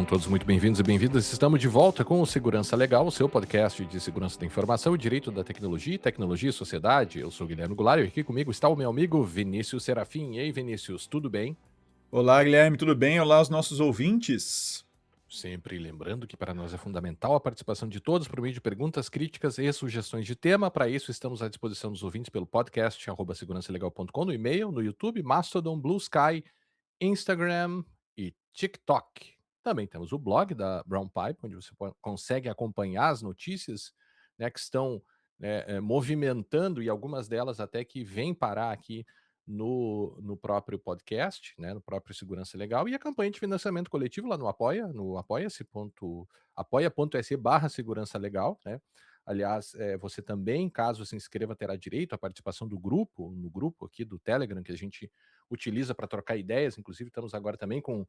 todos muito bem-vindos e bem-vindas. Estamos de volta com o Segurança Legal, o seu podcast de segurança da informação e direito da tecnologia, tecnologia e sociedade. Eu sou o Guilherme Goulart e aqui comigo está o meu amigo Vinícius Serafim. E aí, Vinícius, tudo bem? Olá, Guilherme, tudo bem? Olá aos nossos ouvintes. Sempre lembrando que para nós é fundamental a participação de todos por meio de perguntas, críticas e sugestões de tema. Para isso, estamos à disposição dos ouvintes pelo podcast @segurançalegal.com, no e-mail, no YouTube, Mastodon, Blue Sky, Instagram e TikTok. Também temos o blog da Brown Pipe, onde você consegue acompanhar as notícias, né, que estão movimentando, e algumas delas até que vêm parar aqui no próprio podcast, né, no próprio Segurança Legal, e a campanha de financiamento coletivo lá no Apoia, no apoia.se/segurança legal, né? Aliás, você também, caso se inscreva, terá direito à participação do grupo, no grupo aqui do Telegram, que a gente utiliza para trocar ideias. Inclusive, estamos agora também com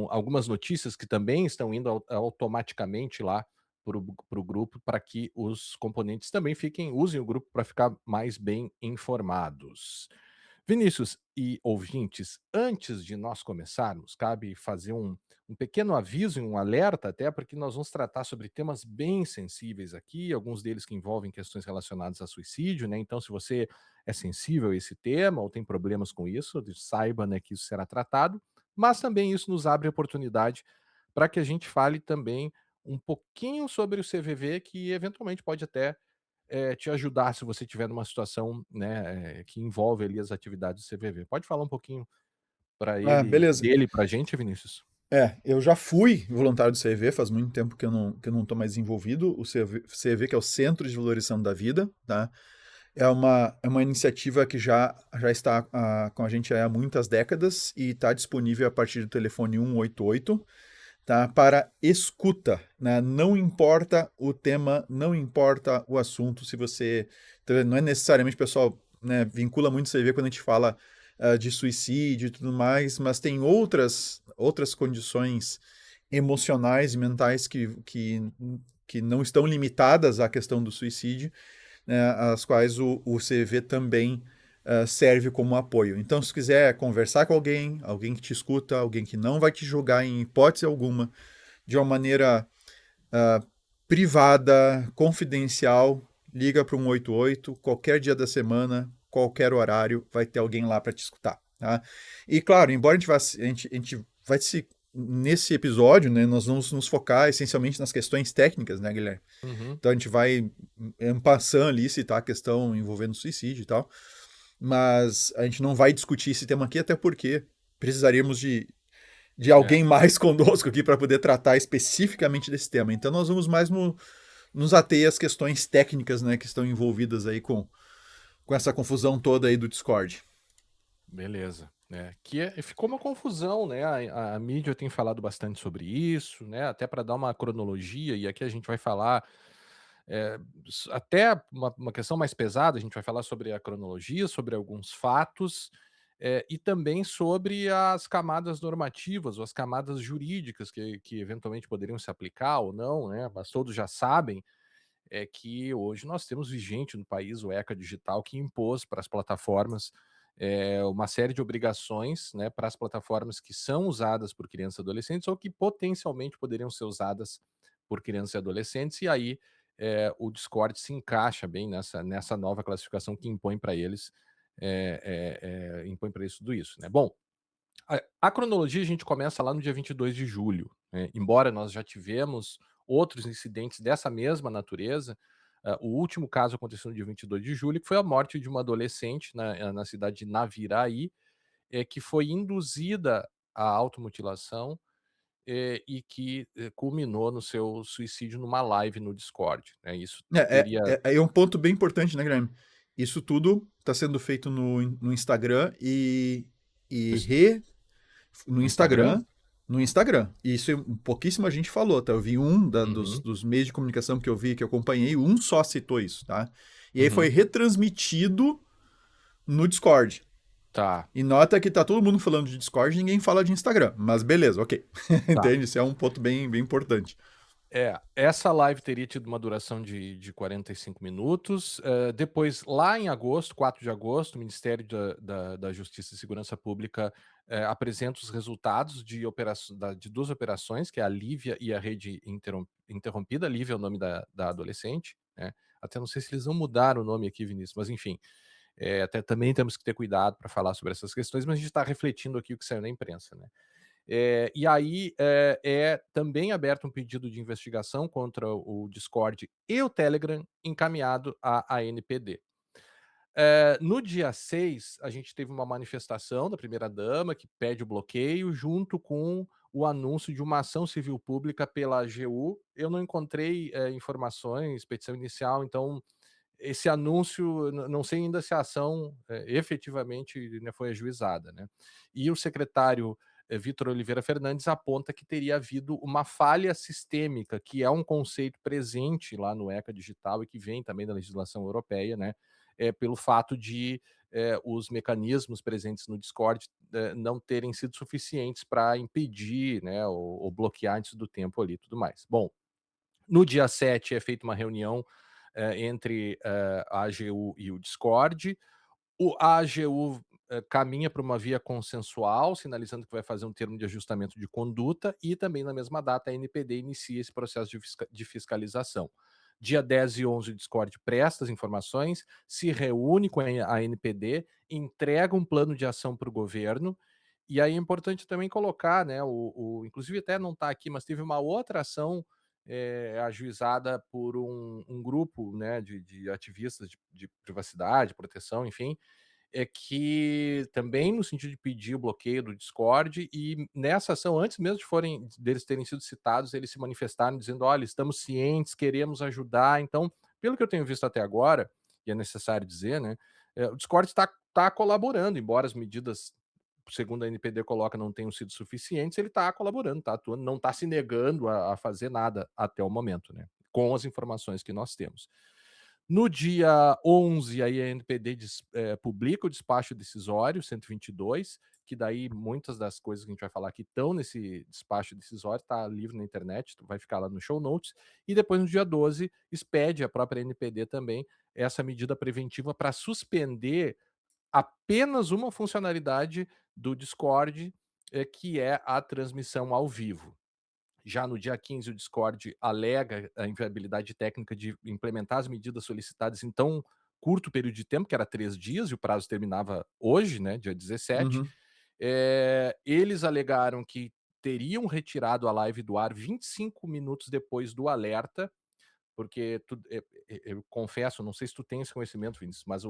algumas notícias que também estão indo automaticamente lá para o grupo, para que os componentes também usem o grupo para ficar mais bem informados. Vinícius e ouvintes, antes de nós começarmos, cabe fazer um pequeno aviso e um alerta, até porque nós vamos tratar sobre temas bem sensíveis aqui, alguns deles que envolvem questões relacionadas a suicídio, né? Então, se você é sensível a esse tema ou tem problemas com isso, saiba, né, que isso será tratado, mas também isso nos abre oportunidade para que a gente fale também um pouquinho sobre o CVV, que eventualmente pode até te ajudar se você estiver numa situação, né, que envolve ali as atividades do CVV. Pode falar um pouquinho Beleza. dele para a gente, Vinícius? Eu já fui voluntário do CEV, faz muito tempo que eu não tô mais envolvido. O CEV, que é o Centro de Valorização da Vida, tá? É uma iniciativa que já está com a gente há muitas décadas e está disponível a partir do telefone 188, tá? Para escuta, né? Não importa o tema, não importa o assunto, se você... Não é necessariamente, pessoal, né, vincula muito o CEV quando a gente fala de suicídio e tudo mais, mas tem outras condições emocionais e mentais que não estão limitadas à questão do suicídio, né, as quais o CV também serve como apoio. Então, se quiser conversar com alguém que te escuta, alguém que não vai te julgar em hipótese alguma, de uma maneira privada, confidencial, liga para o 188, qualquer dia da semana, qualquer horário, vai ter alguém lá para te escutar. Tá? E claro, embora a gente vai se nesse episódio, né, nós vamos nos focar essencialmente nas questões técnicas, né, Guilherme? Uhum. Então a gente vai passando ali, citar a questão envolvendo suicídio e tal, mas a gente não vai discutir esse tema aqui, até porque precisaríamos de É. alguém mais conosco aqui para poder tratar especificamente desse tema. Então nós vamos mais nos ater às questões técnicas, né, que estão envolvidas aí com essa confusão toda aí do Discord. Beleza. Ficou uma confusão, né? A mídia tem falado bastante sobre isso, né? Até para dar uma cronologia, e aqui a gente vai falar até uma questão mais pesada, a gente vai falar sobre a cronologia, sobre alguns fatos, e também sobre as camadas normativas ou as camadas jurídicas que eventualmente poderiam se aplicar ou não, né? Mas todos já sabem que hoje nós temos vigente no país o ECA Digital, que impôs para as plataformas uma série de obrigações, né, para as plataformas que são usadas por crianças e adolescentes ou que potencialmente poderiam ser usadas por crianças e adolescentes, e aí o Discord se encaixa bem nessa nova classificação que impõe para eles, impõe para isso tudo isso, né? Bom, a cronologia a gente começa lá no dia 22 de julho, né, embora nós já tivemos outros incidentes dessa mesma natureza. O último caso aconteceu no dia 22 de julho, que foi a morte de uma adolescente na cidade de Naviraí, que foi induzida à automutilação, e que culminou no seu suicídio numa live no Discord, né? Isso teria É um ponto bem importante, né, Guilherme? Isso tudo está sendo feito no Instagram e no no Instagram? Instagram, no Instagram. E isso pouquíssima gente falou, tá? Eu vi Uhum, dos meios de comunicação que eu vi, que eu acompanhei, um só citou isso, tá? E aí foi uhum. retransmitido no Discord. Tá, E nota que tá todo mundo falando de Discord e ninguém fala de Instagram. Mas beleza, ok. tá. Entende? Isso é um ponto bem importante. Essa live teria tido uma duração de 45 minutos, depois lá em agosto, 4 de agosto, o Ministério da Justiça e Segurança Pública, apresenta os resultados de 2 operações, que é a Lívia e a Rede Interrompida. Lívia é o nome da adolescente, né, até não sei se eles não mudaram o nome aqui, Vinícius, mas enfim, até também temos que ter cuidado para falar sobre essas questões, mas a gente está refletindo aqui o que saiu na imprensa, né. E aí, é também aberto um pedido de investigação contra o Discord e o Telegram, encaminhado à ANPD. No dia 6, a gente teve uma manifestação da primeira-dama, que pede o bloqueio, junto com o anúncio de uma ação civil pública pela AGU. Eu não encontrei, informações, petição inicial, então esse anúncio, não sei ainda se a ação, efetivamente, né, foi ajuizada, né. E o secretário, Vítor Oliveira Fernandes, aponta que teria havido uma falha sistêmica, que é um conceito presente lá no ECA digital e que vem também da legislação europeia, né, pelo fato de, os mecanismos presentes no Discord, não terem sido suficientes para impedir, né, ou bloquear antes do tempo ali e tudo mais. Bom, no dia 7 é feita uma reunião, entre, a AGU e o Discord. A AGU, caminha para uma via consensual, sinalizando que vai fazer um termo de ajustamento de conduta e também na mesma data a NPD inicia esse processo de fiscalização. Dia 10 e 11 o Discord presta as informações, se reúne com a NPD, entrega um plano de ação para o governo, e aí é importante também colocar, né, inclusive até não está aqui, mas teve uma outra ação, ajuizada por um grupo, né, de ativistas de privacidade, proteção, enfim, é que também no sentido de pedir o bloqueio do Discord, e nessa ação, antes mesmo deles terem sido citados, eles se manifestaram dizendo: "Olha, estamos cientes, queremos ajudar". Então, pelo que eu tenho visto até agora, e é necessário dizer, né, o Discord está colaborando, embora as medidas, segundo a NPD coloca, não tenham sido suficientes, ele está colaborando, está atuando, não está se negando a fazer nada até o momento, né, com as informações que nós temos. No dia 11, aí a NPD publica o despacho decisório 122, que daí muitas das coisas que a gente vai falar aqui estão nesse despacho decisório, está livre na internet, vai ficar lá no show notes. E depois, no dia 12, expede a própria NPD também essa medida preventiva para suspender apenas uma funcionalidade do Discord, que é a transmissão ao vivo. Já no dia 15, o Discord alega a inviabilidade técnica de implementar as medidas solicitadas em tão curto período de tempo, que era 3 dias, e o prazo terminava hoje, né, dia 17. Uhum. Eles alegaram que teriam retirado a live do ar 25 minutos depois do alerta, porque eu confesso, não sei se tu tem esse conhecimento, Vinícius, mas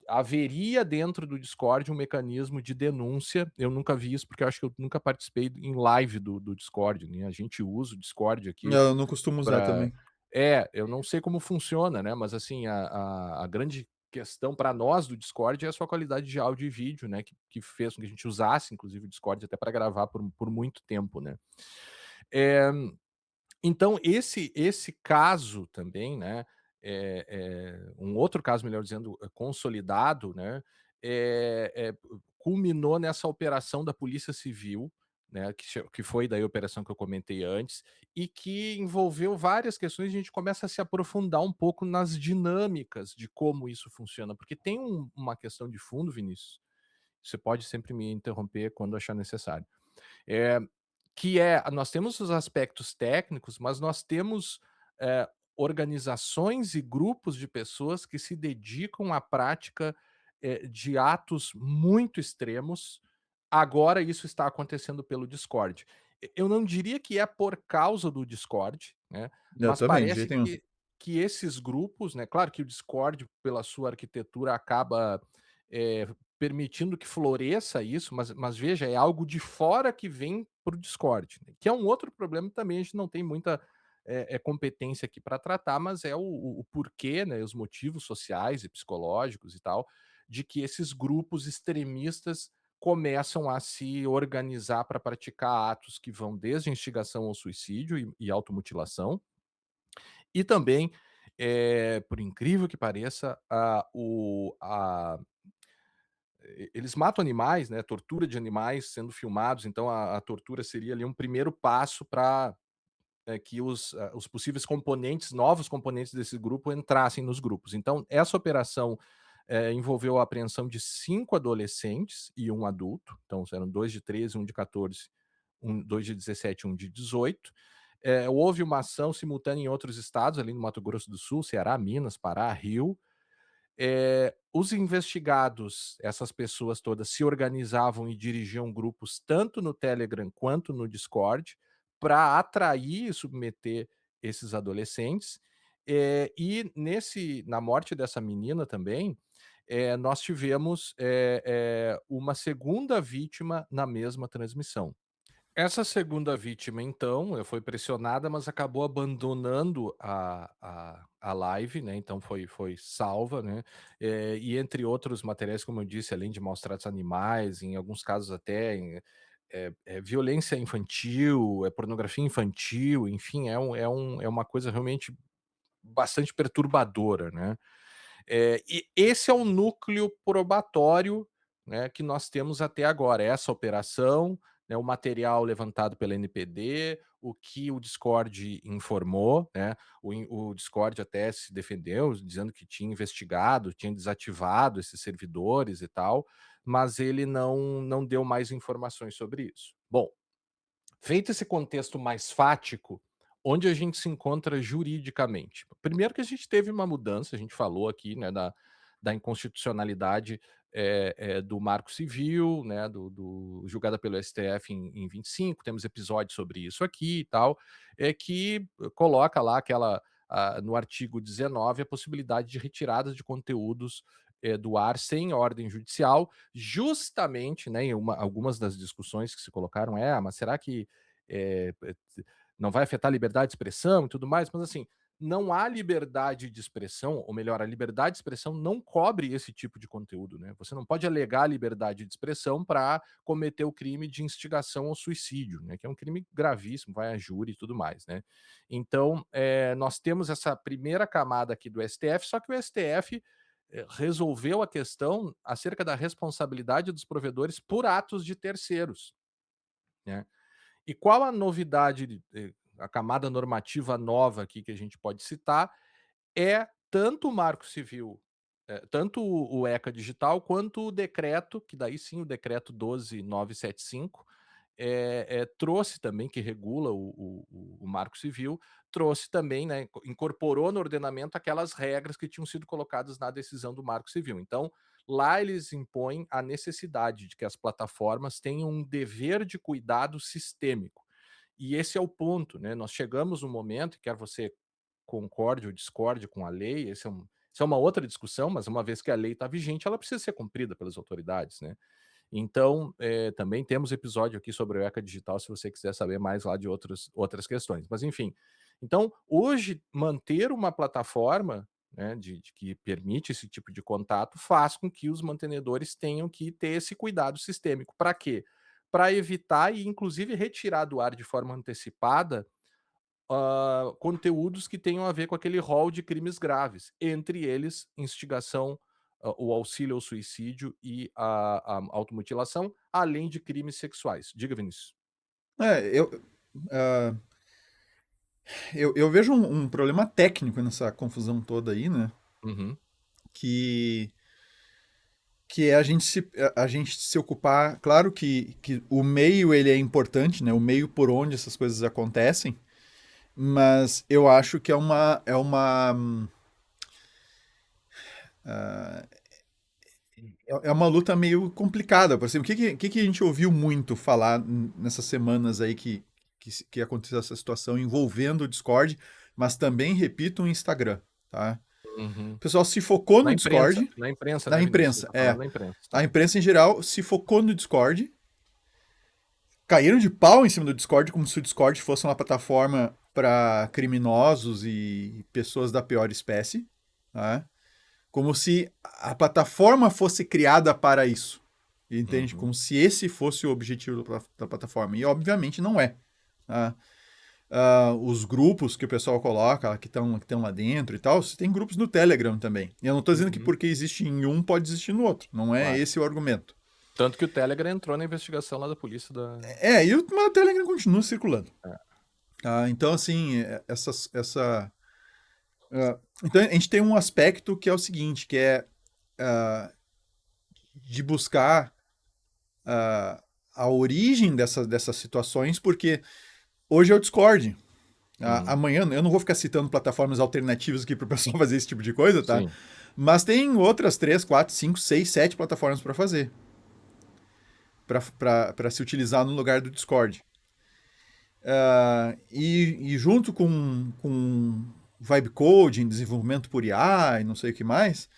haveria dentro do Discord um mecanismo de denúncia. Eu nunca vi isso, porque eu acho que eu nunca participei em live do Discord, né, a gente usa o Discord aqui Eu não costumo usar para também. eu não sei como funciona, né, mas assim, a grande questão para nós do Discord é a sua qualidade de áudio e vídeo, né, que fez com que a gente usasse inclusive o Discord até para gravar por muito tempo, né. Eh então esse caso também, né, um outro caso, melhor dizendo, consolidado, né, culminou nessa operação da Polícia Civil, né, que foi daí a operação que eu comentei antes, e que envolveu várias questões. A gente começa a se aprofundar um pouco nas dinâmicas de como isso funciona, porque tem uma questão de fundo, Vinícius, você pode sempre me interromper quando achar necessário. Eh, nós temos os aspectos técnicos, mas nós temos, organizações e grupos de pessoas que se dedicam à prática, de atos muito extremos. Agora isso está acontecendo pelo Discord. Eu não diria que é por causa do Discord, né, Eu mas também, de parece jeito nenhum. que esses grupos, né, claro que o Discord, pela sua arquitetura, acaba, eh, permitindo que floresça isso, mas veja, é algo de fora que vem para o Discord, né, que é um outro problema que também a gente não tem muita, competência aqui para tratar, mas é o porquê, né, os motivos sociais e psicológicos e tal, de que esses grupos extremistas começam a se organizar para praticar atos que vão desde a instigação ao suicídio e automutilação, e também, por incrível que pareça, eles matam animais, né, tortura de animais sendo filmados, então a tortura seria ali um primeiro passo para que os possíveis componentes, novos componentes desse grupo entrassem nos grupos. Então, essa operação envolveu a apreensão de 5 adolescentes e um adulto, então eram 2 de 13, um de 14, 2 de 17 e um de 18. Houve uma ação simultânea em outros estados, ali no Mato Grosso do Sul, Ceará, Minas, Pará, Rio. Os investigados, essas pessoas todas, se organizavam e dirigiam grupos tanto no Telegram quanto no Discord para atrair e submeter esses adolescentes. E na morte dessa menina também, nós tivemos uma segunda vítima na mesma transmissão. Essa segunda vítima, então, foi pressionada, mas acabou abandonando a live, né, então foi salva, né, e entre outros materiais, como eu disse, além de maus tratos animais, em alguns casos até violência infantil, pornografia infantil, enfim, é uma coisa realmente bastante perturbadora, né. E esse é o núcleo probatório, né, que nós temos até agora. Essa operação, né, o material levantado pela NPD, o que o Discord informou, né, o Discord até se defendeu, dizendo que tinha investigado, tinha desativado esses servidores e tal, mas ele não deu mais informações sobre isso. Bom, feito esse contexto mais fático, onde a gente se encontra juridicamente? Primeiro que a gente teve uma mudança, a gente falou aqui, né, da inconstitucionalidade do Marco Civil, né, julgada pelo STF em 25, temos episódios sobre isso aqui e tal, que coloca lá no artigo 19 a possibilidade de retirada de conteúdos do ar sem ordem judicial, justamente, né, algumas das discussões que se colocaram mas será que eh, eh, não vai afetar a liberdade de expressão e tudo mais? Mas assim, não há liberdade de expressão, ou melhor, a liberdade de expressão não cobre esse tipo de conteúdo, né? Você não pode alegar liberdade de expressão para cometer o crime de instigação ao suicídio, né? Que é um crime gravíssimo, vai a júri e tudo mais, né? Então, nós temos essa primeira camada aqui do STF, só que o STF resolveu a questão acerca da responsabilidade dos provedores por atos de terceiros, né? E qual a novidade, a camada normativa nova aqui que a gente pode citar, tanto o Marco Civil, tanto o ECA digital, quanto o decreto, que daí sim o decreto 12.975, trouxe também, que regula o Marco Civil, trouxe também, né, incorporou no ordenamento aquelas regras que tinham sido colocadas na decisão do Marco Civil. Então, lá eles impõem a necessidade de que as plataformas tenham um dever de cuidado sistêmico. E esse é o ponto, né? Nós chegamos no momento, quer você concorde ou discorde com a lei, isso é uma outra discussão, mas uma vez que a lei está vigente, ela precisa ser cumprida pelas autoridades, né? Então, também temos episódio aqui sobre o ECA Digital, se você quiser saber mais lá de outras questões. Mas, enfim, então, hoje, manter uma plataforma, né, de que permite esse tipo de contato faz com que os mantenedores tenham que ter esse cuidado sistêmico. Para quê? Para evitar e, inclusive, retirar do ar de forma antecipada conteúdos que tenham a ver com aquele rol de crimes graves, entre eles instigação, o auxílio ao suicídio e a automutilação, além de crimes sexuais. Diga, Vinícius. É, ah, eu vejo um problema técnico nessa confusão toda aí, né? Uhum, Que, que é a gente se ocupar. Claro que o meio ele é importante, né? O meio por onde essas coisas acontecem, mas eu acho que é uma luta meio complicada. Por exemplo, o que a gente ouviu muito falar nessas semanas aí que aconteceu essa situação envolvendo o Discord, mas também, repito, o Instagram, tá? uhum. O pessoal se focou no Discord, Na imprensa, na né, Vinícius? Você imprensa, está falando da imprensa, a tá? imprensa em geral se focou no Discord, caíram de pau em cima do Discord, como se o Discord fosse uma plataforma para criminosos e pessoas da pior espécie, tá? Como se a plataforma fosse criada para isso. Entende? Uhum, Como se esse fosse o objetivo da plataforma. E obviamente não é. Tá? Os grupos que o pessoal coloca, que estão lá dentro e tal, você tem grupos no Telegram também. E eu não estou dizendo que uhum, porque existe em um, pode existir no outro. Não é claro. esse o argumento. Tanto que o Telegram entrou na investigação lá da polícia da. E o Telegram continua circulando. Então, assim, então, a gente tem um aspecto que é o seguinte, que é ah, de buscar a origem dessas situações, porque hoje é o Discord. Uhum. Amanhã, eu não vou ficar citando plataformas alternativas aqui para o pessoal fazer esse tipo de coisa, tá? Sim. Mas tem outras 3, 4, 5, 6, 7 plataformas para fazer, para se utilizar no lugar do Discord. E junto com vibe coding, desenvolvimento por IA e não sei o que mais,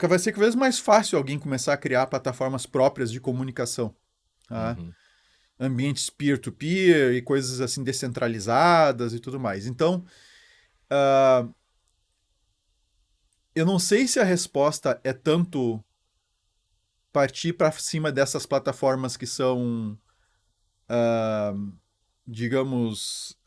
vai ser cada vez mais fácil alguém começar a criar plataformas próprias de comunicação. Tá? Uhum. Ambientes peer-to-peer e coisas assim descentralizadas e tudo mais. Então, eu não sei se a resposta é tanto partir para cima dessas plataformas que são, digamos,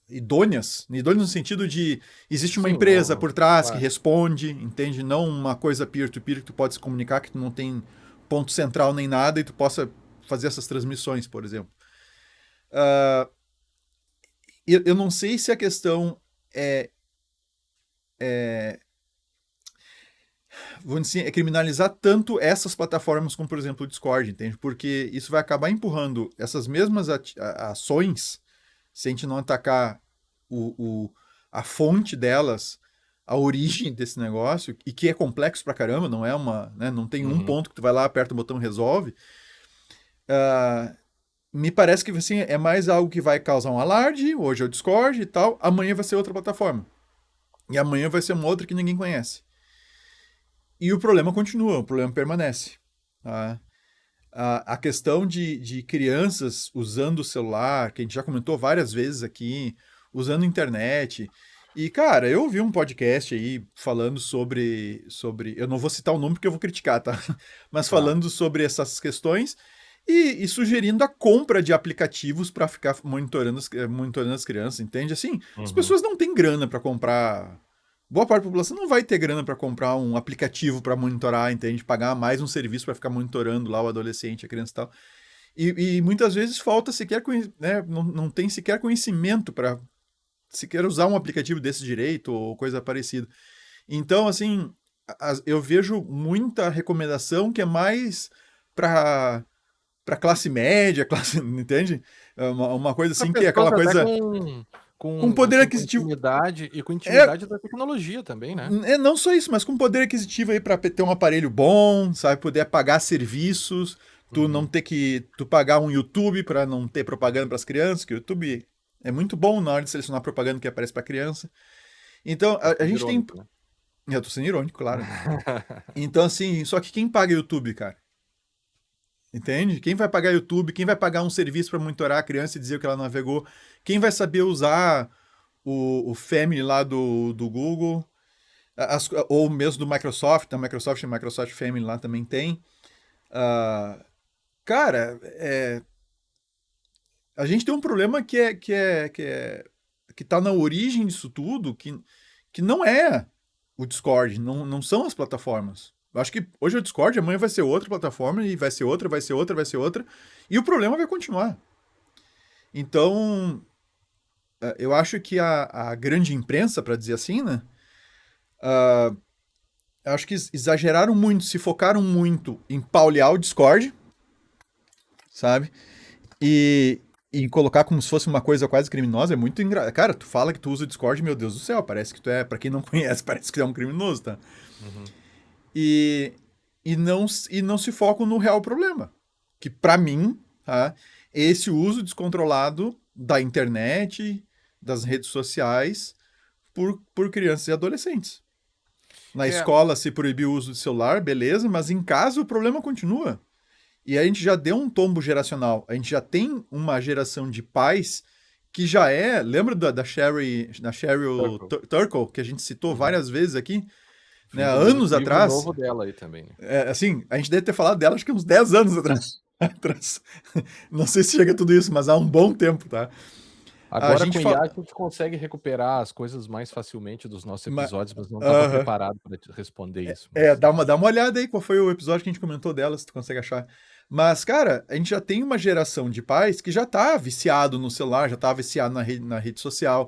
idôneas no sentido de existe uma Sim, empresa por trás que claro. responde, entende? Não uma coisa peer-to-peer que tu pode se comunicar, que tu não tem ponto central nem nada e tu possa fazer essas transmissões, por exemplo. Eu não sei se a questão é, vamos dizer, é criminalizar tanto essas plataformas como, por exemplo, o Discord, entende? Porque isso vai acabar empurrando essas mesmas ações, se a gente não atacar a fonte delas, a origem desse negócio, e que é complexo pra caramba, não é né, não tem um Uhum. ponto que tu vai lá, aperta o botão e resolve. Me parece que assim, é mais algo que vai causar um alarde, hoje é o Discord e tal, amanhã vai ser outra plataforma. E amanhã vai ser uma outra que ninguém conhece. E o problema continua, o problema permanece. Tá? A questão de crianças usando o celular, que a gente já comentou várias vezes aqui, usando internet. E, cara, eu ouvi um podcast aí falando sobre. Eu não vou citar o nome porque eu vou criticar, tá? Mas Tá. falando sobre essas questões e sugerindo a compra de aplicativos para ficar monitorando as crianças, entende? Assim, as Uhum. pessoas não têm grana para comprar. Boa parte da população não vai ter grana para comprar um aplicativo para monitorar, entende? Pagar mais um serviço para ficar monitorando lá o adolescente, a criança e tal. E muitas vezes falta sequer, né, não tem sequer conhecimento para sequer usar um aplicativo desse direito ou coisa parecida. Então, assim, eu vejo muita recomendação que é mais para classe média, classe, entende? Uma coisa Para assim que é pessoas aquela até coisa com poder com aquisitivo. intimidade e com É, intimidade da tecnologia também, né? não só isso, mas com poder aquisitivo aí para ter um aparelho bom, sabe? Poder pagar serviços, tu não Uhum. ter que tu pagar um YouTube para não ter propaganda para as crianças, que o YouTube é muito bom na hora de selecionar propaganda que aparece para criança. Então, Tá a sendo gente tem. irônico, né? Eu tô sendo irônico, claro. Então, assim, só que quem paga YouTube, cara? Entende? Quem vai pagar YouTube? Quem vai pagar um serviço para monitorar a criança e dizer o que ela navegou? Quem vai saber usar o Family lá do Google? Ou mesmo do Microsoft, da Microsoft e Microsoft Family lá também tem. Ah, cara, a gente tem um problema que tá na origem disso tudo, que não é o Discord, não são as plataformas. Eu acho que hoje é o Discord, amanhã vai ser outra plataforma, e vai ser outra, vai ser outra, vai ser outra, e o problema vai continuar. Então, eu acho que a grande imprensa, para dizer assim, né? Acho que exageraram muito, se focaram muito em paulear o Discord, sabe? E colocar como se fosse uma coisa quase criminosa é muito engraçado. Cara, tu fala que tu usa o Discord, meu Deus do céu, parece que tu é, pra quem não conhece, parece que tu é um criminoso, tá? Uhum. E, e não se focam no real problema. Que pra mim, tá? Esse uso descontrolado da internet, das redes sociais, por crianças e adolescentes. Na É, escola, se proibir o uso de celular, beleza, mas em casa o problema continua. E a gente já deu um tombo geracional. A gente já tem uma geração de pais que já é. Lembra da Sheryl Circle. Turkle, que a gente citou Uhum. várias vezes aqui, né, há Vindo anos livro atrás? novo dela aí também, né? Assim, a gente deve ter falado dela acho que uns 10 anos atrás. atrás. Não sei se chega a tudo isso, mas há um bom tempo, tá? A Agora gente com IA a fala. gente consegue recuperar as coisas mais facilmente dos nossos Ma... episódios, mas não estava Uh -huh. preparado para responder isso. Mas Dá uma olhada aí qual foi o episódio que a gente comentou dela, se tu consegue achar. Mas, cara, a gente já tem uma geração de pais que já tá viciado no celular, já tá viciado na rede social.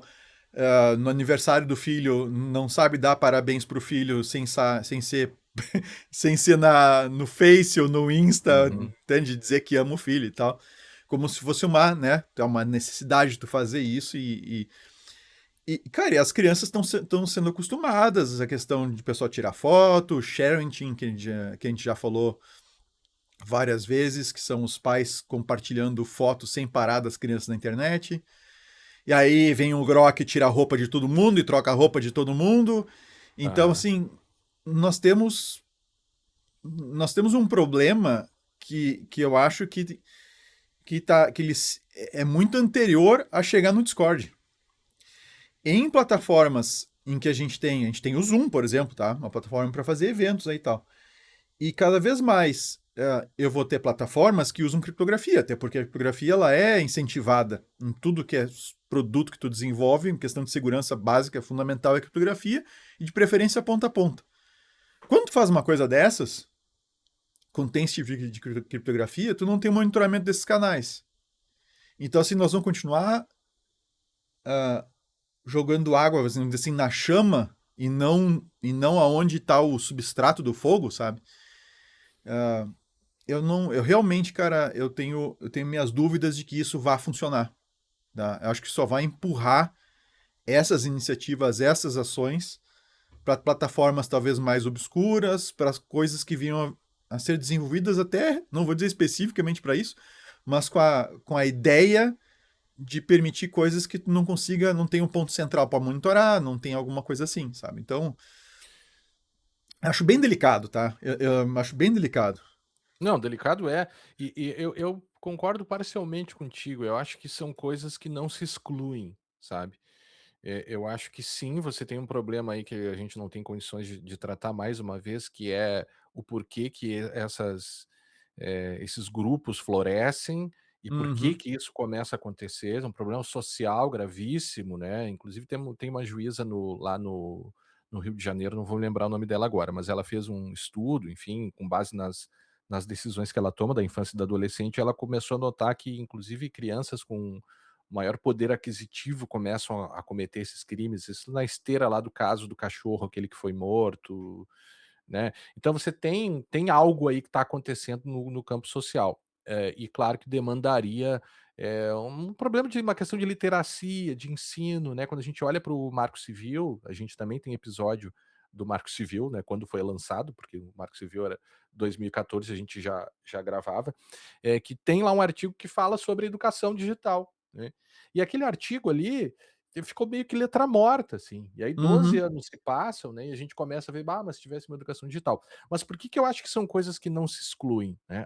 No aniversário do filho, não sabe dar parabéns pro filho sem ser, sem ser no Face ou no Insta, Uhum. entende? Dizer que ama o filho e tal. Como se fosse uma, né? É uma necessidade de tu fazer isso cara, e as crianças estão sendo acostumadas a questão de pessoal tirar foto, sharing, que a gente já falou várias vezes, que são os pais compartilhando fotos sem parar das crianças na internet. E aí vem o Grok, tira a roupa de todo mundo e troca a roupa de todo mundo. Então, Aham. assim, nós temos nós temos um problema que eu acho que eles é muito anterior a chegar no Discord. Em plataformas em que a gente tem o Zoom, por exemplo, tá? Uma plataforma para fazer eventos aí e tal. E cada vez mais eu vou ter plataformas que usam criptografia, até porque a criptografia ela é incentivada em tudo que é produto que tu desenvolve, em questão de segurança básica, fundamental é a criptografia, e de preferência ponta a ponta. Quando tu faz uma coisa dessas, quando tem esse tipo de criptografia, tu não tem monitoramento desses canais. Então, assim, nós vamos continuar uh, jogando água, assim, na chama e não aonde está o substrato do fogo, sabe? Eu não, eu realmente, cara, eu tenho minhas dúvidas de que isso vá funcionar. Tá? Eu acho que só vai empurrar essas iniciativas, essas ações para plataformas talvez mais obscuras, para coisas que vinham a ser desenvolvidas até, não vou dizer especificamente para isso, mas com a ideia de permitir coisas que tu não consiga, não tem um ponto central para monitorar, não tem alguma coisa assim, sabe? Então, acho bem delicado, tá? Eu acho bem delicado. Não, delicado é. E eu concordo parcialmente contigo. Eu acho que são coisas que não se excluem, sabe? Eu acho que sim, você tem um problema aí que a gente não tem condições de tratar mais uma vez, que é o porquê que esses grupos florescem e por que Uhum, que isso começa a acontecer. É um problema social gravíssimo, né? Inclusive tem uma juíza lá no Rio de Janeiro, não vou lembrar o nome dela agora, mas ela fez um estudo, enfim, com base nas decisões que ela toma da infância e da adolescente, ela começou a notar que, inclusive, crianças com maior poder aquisitivo começam a cometer esses crimes, isso na esteira lá do caso do cachorro, aquele que foi morto, né. Então você tem algo aí que está acontecendo no campo social. E claro que demandaria, um problema de uma questão de literacia, de ensino, né, quando a gente olha para o Marco Civil, a gente também tem episódio do Marco Civil, né, quando foi lançado, porque o Marco Civil era 2014, a gente já gravava, que tem lá um artigo que fala sobre educação digital, né. E aquele artigo ali, ele ficou meio que letra morta, assim. E aí 12 uhum, anos se passam, né, e a gente começa a ver: "Ah, mas se tivesse uma educação digital". Mas por que que eu acho que são coisas que não se excluem, né?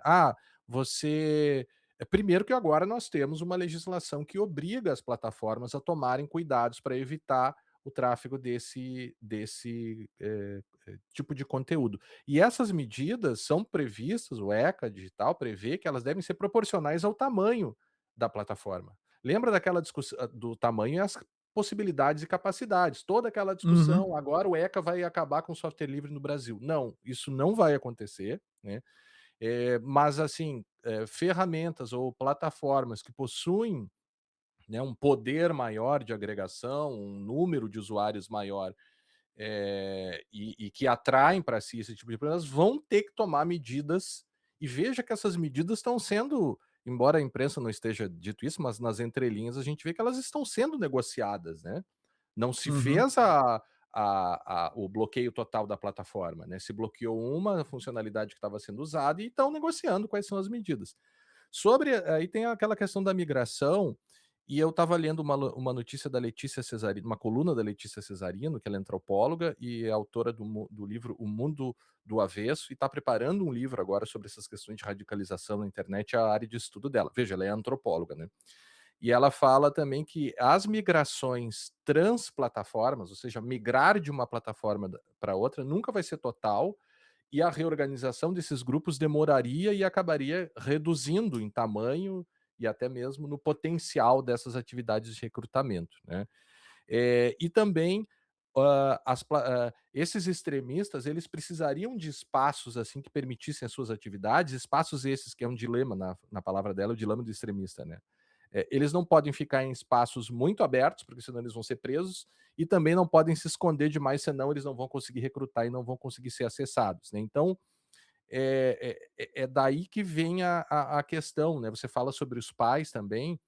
Você primeiro que agora nós temos uma legislação que obriga as plataformas a tomarem cuidados para evitar o tráfego desse tipo de conteúdo. E essas medidas são previstas, o ECA digital prevê que elas devem ser proporcionais ao tamanho da plataforma. Lembra daquela discussão do tamanho e as possibilidades e capacidades, toda aquela uhum, discussão, agora o ECA vai acabar com o software livre no Brasil. Não, isso não vai acontecer, né, mas assim, ferramentas ou plataformas que possuem, né, um poder maior de agregação, um número de usuários maior, e que atraem para si esse tipo de problemas, vão ter que tomar medidas, e veja que essas medidas estão sendo, embora a imprensa não esteja dito isso, mas nas entrelinhas a gente vê que elas estão sendo negociadas, né. Não se uhum, fez o bloqueio total da plataforma, né, se bloqueou uma funcionalidade que estava sendo usada e estão negociando quais são as medidas. Sobre aí tem aquela questão da migração, e eu estava lendo uma notícia da Letícia Cesarino, uma coluna da Letícia Cesarino, que ela é antropóloga e é autora do livro O Mundo do Avesso, e está preparando um livro agora sobre essas questões de radicalização na internet, é a área de estudo dela. Veja, ela é antropóloga, né. E ela fala também que as migrações transplataformas, ou seja, migrar de uma plataforma para outra, nunca vai ser total, e a reorganização desses grupos demoraria e acabaria reduzindo em tamanho e até mesmo no potencial dessas atividades de recrutamento, né. E também Esses extremistas, eles precisariam de espaços, assim, que permitissem as suas atividades, espaços esses que é um dilema na palavra dela, o dilema do extremista, né. Eles não podem ficar em espaços muito abertos, porque senão eles vão ser presos, e também não podem se esconder demais, senão eles não vão conseguir recrutar e não vão conseguir ser acessados, né. Então, é daí que vem a questão, né. Você fala sobre os pais também,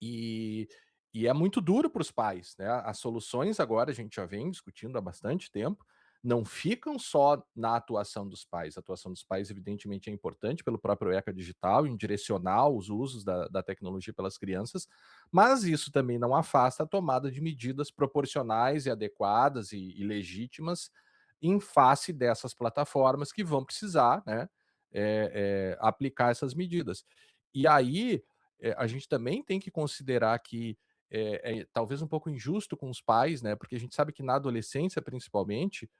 e e é muito duro para os pais, né. As soluções agora a gente já vem discutindo há bastante tempo, não ficam só na atuação dos pais. A atuação dos pais evidentemente é importante pelo próprio ECA digital, em direcionar os usos da tecnologia pelas crianças, mas isso também não afasta a tomada de medidas proporcionais e adequadas e legítimas em face dessas plataformas que vão precisar, né, aplicar essas medidas. E aí, a gente também tem que considerar que talvez um pouco injusto com os pais, né? Porque a gente sabe que na adolescência, principalmente,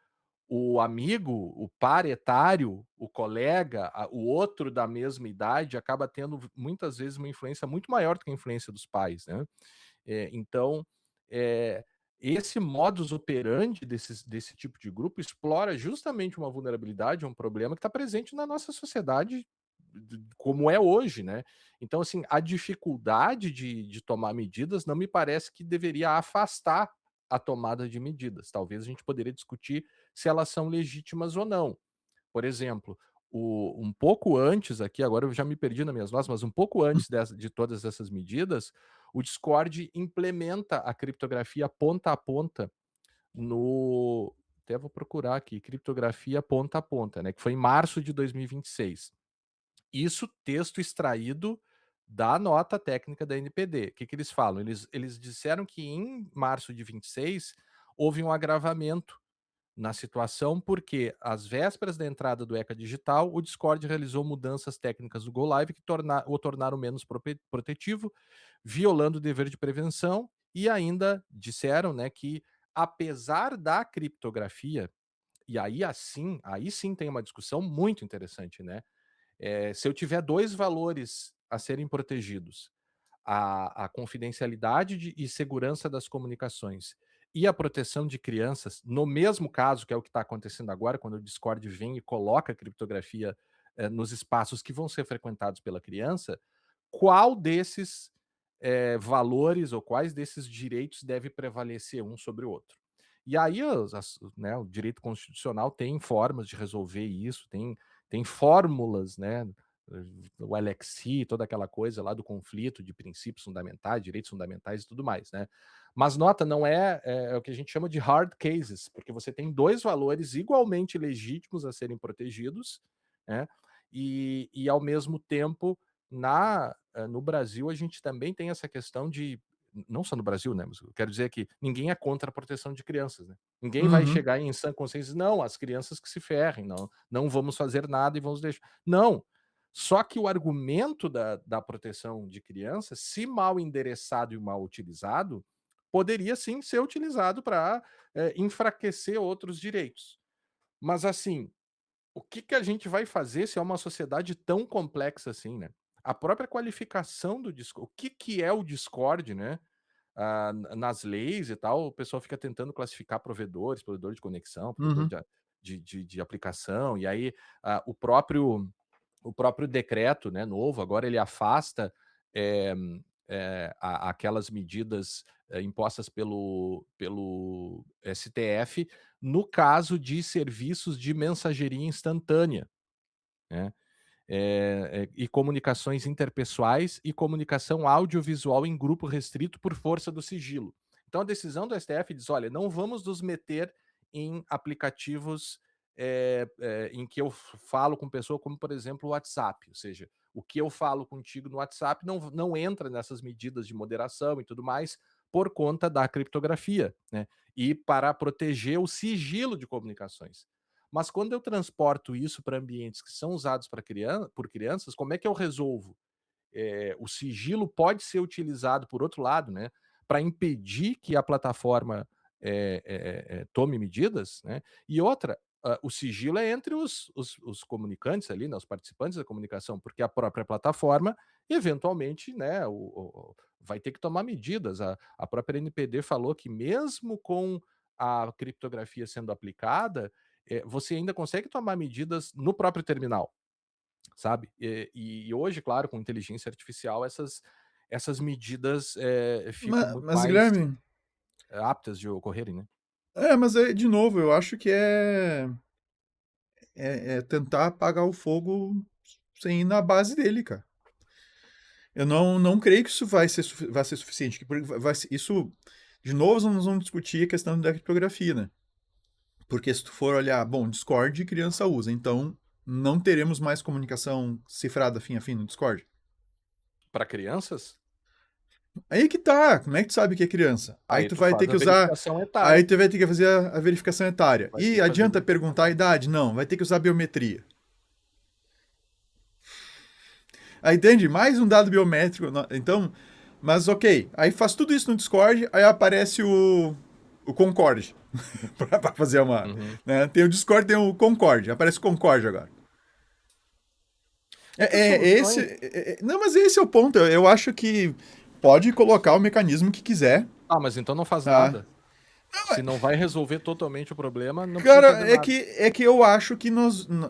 o amigo, o par etário, o colega, o outro da mesma idade, acaba tendo muitas vezes uma influência muito maior do que a influência dos pais, né? Então, eh, esse modus operandi desse tipo de grupo explora justamente uma vulnerabilidade, um problema que está presente na nossa sociedade como é hoje, né? Então, assim, a dificuldade de tomar medidas não me parece que deveria afastar a tomada de medidas. Talvez a gente poderia discutir se elas são legítimas ou não. Por exemplo, um pouco antes aqui, agora eu já me perdi nas minhas notas, mas um pouco antes de todas essas medidas, o Discord implementa a criptografia ponta a ponta no. Até vou procurar aqui, criptografia ponta a ponta, né? Que foi em março de 2026. Isso texto extraído da nota técnica da NPD. O que, que eles falam? Eles disseram que em março de 26 houve um agravamento na situação, porque às vésperas da entrada do ECA Digital, o Discord realizou mudanças técnicas do Go Live que o tornaram menos protetivo, violando o dever de prevenção, e ainda disseram, né, que apesar da criptografia, e aí sim tem uma discussão muito interessante, né? Se eu tiver dois valores a serem protegidos, a confidencialidade e segurança das comunicações e a proteção de crianças, no mesmo caso, que é o que está acontecendo agora, quando o Discord vem e coloca a criptografia nos espaços que vão ser frequentados pela criança, qual desses valores ou quais desses direitos deve prevalecer um sobre o outro? E aí né, o direito constitucional tem formas de resolver isso, tem fórmulas, né? O LXI, toda aquela coisa lá do conflito de princípios fundamentais, direitos fundamentais e tudo mais, né? Mas nota, não é o que a gente chama de hard cases, porque você tem dois valores igualmente legítimos a serem protegidos, né? E ao mesmo tempo, no Brasil, a gente também tem essa questão de, não só no Brasil, né? Mas eu quero dizer que ninguém é contra a proteção de crianças, né? Ninguém vai Uhum, chegar em sã consciência, não, as crianças que se ferrem, não vamos fazer nada e vamos deixar. Não, só que o argumento da proteção de crianças, se mal endereçado e mal utilizado, poderia sim ser utilizado para enfraquecer outros direitos. Mas assim, o que que a gente vai fazer se é uma sociedade tão complexa assim, né? A própria qualificação do Discord, o que que é o Discord, né? Nas leis e tal, o pessoal fica tentando classificar provedores, provedor de conexão, provedor uhum, de aplicação, e aí o próprio decreto, né, novo, agora ele afasta eh, aquelas medidas impostas pelo STF no caso de serviços de mensageria instantânea, né? E comunicações interpessoais e comunicação audiovisual em grupo restrito por força do sigilo. Então a decisão do STF diz: olha, não vamos nos meter em aplicativos em que eu falo com pessoa, como por exemplo o WhatsApp, ou seja, o que eu falo contigo no WhatsApp não entra nessas medidas de moderação e tudo mais por conta da criptografia, né? E para proteger o sigilo de comunicações. Mas quando eu transporto isso para ambientes que são usados por crianças, como é que eu resolvo? O sigilo pode ser utilizado, por outro lado, né, para impedir que a plataforma tome medidas, né? E outra, o sigilo é entre os comunicantes ali, né, os participantes da comunicação, porque a própria plataforma, eventualmente, né, vai ter que tomar medidas. A própria NPD falou que mesmo com a criptografia sendo aplicada, você ainda consegue tomar medidas no próprio terminal, sabe. E hoje, claro, com inteligência artificial, essas medidas, ficam muito Mas mais Guilherme, aptas de ocorrerem, né. mas é, de novo, eu acho que é tentar apagar o fogo sem ir na base dele, cara. Eu não creio que isso vai ser suficiente. Isso, de novo, nós vamos discutir a questão da criptografia, né? Porque se tu for olhar, bom, Discord criança usa, então não teremos mais comunicação cifrada fim a fim no Discord. Para crianças, Aí que tá, como é que tu sabe que é criança? Aí aí tu tu vai ter faz a que usar, verificação aí etária, tu vai ter que fazer a verificação etária. vai ter E que fazer a adianta verificação perguntar a etária. idade? Não, vai ter que usar biometria. Aí entende? Mais um dado biométrico. Então, mas ok. Aí faz tudo isso no Discord, aí aparece o Concorde. Pra fazer uma. Uhum. Né? Tem o Discord, tem o Concorde. Aparece o Concorde agora. É que as soluções Não, mas esse é o ponto. Eu acho que pode colocar o mecanismo que quiser. mas então não faz Tá? nada. Se não vai resolver totalmente o problema, não precisa Cara, fazer nada. é que eu acho que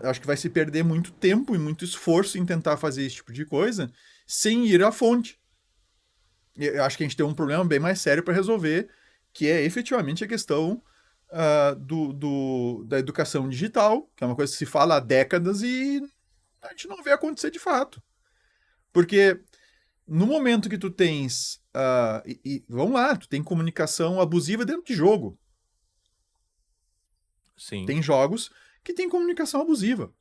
acho que vai se perder muito tempo e muito esforço em tentar fazer esse tipo de coisa sem ir à fonte. Eu acho que a gente tem um problema bem mais sério para resolver, que é efetivamente a questão da educação digital, que é uma coisa que se fala há décadas e a gente não vê acontecer de fato. Porque no momento que tu tens. Vamos lá, tu tem comunicação abusiva dentro de jogo. Sim. Tem jogos que tem comunicação abusiva.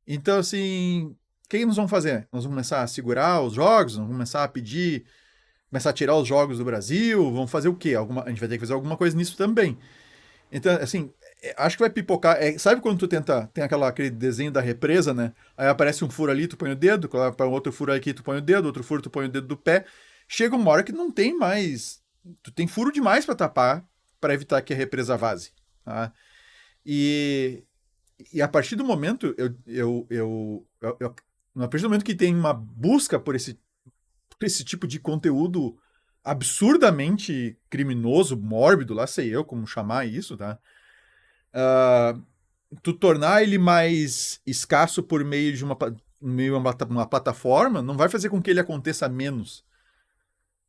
Então, assim, o que nós vamos fazer? Nós vamos começar a segurar os jogos, vamos começar a pedir, começar a tirar os jogos do Brasil, vamos fazer o quê? A gente vai ter que fazer alguma coisa nisso também. Então, assim, acho que vai pipocar. Sabe quando tu tenta, tem aquele desenho da represa, né? Aí aparece um furo ali, tu põe o dedo, para outro furo aqui, tu põe o dedo, outro furo, tu põe o dedo do pé. Chega uma hora que não tem mais. Tu tem furo demais para tapar, para evitar que a represa vaze. Tá? E, e a partir do momento, a partir do momento que tem uma busca por esse tipo de conteúdo absurdamente criminoso, mórbido, lá sei eu como chamar isso, tá? Tu tornar ele mais escasso por meio de uma plataforma não vai fazer com que ele aconteça menos.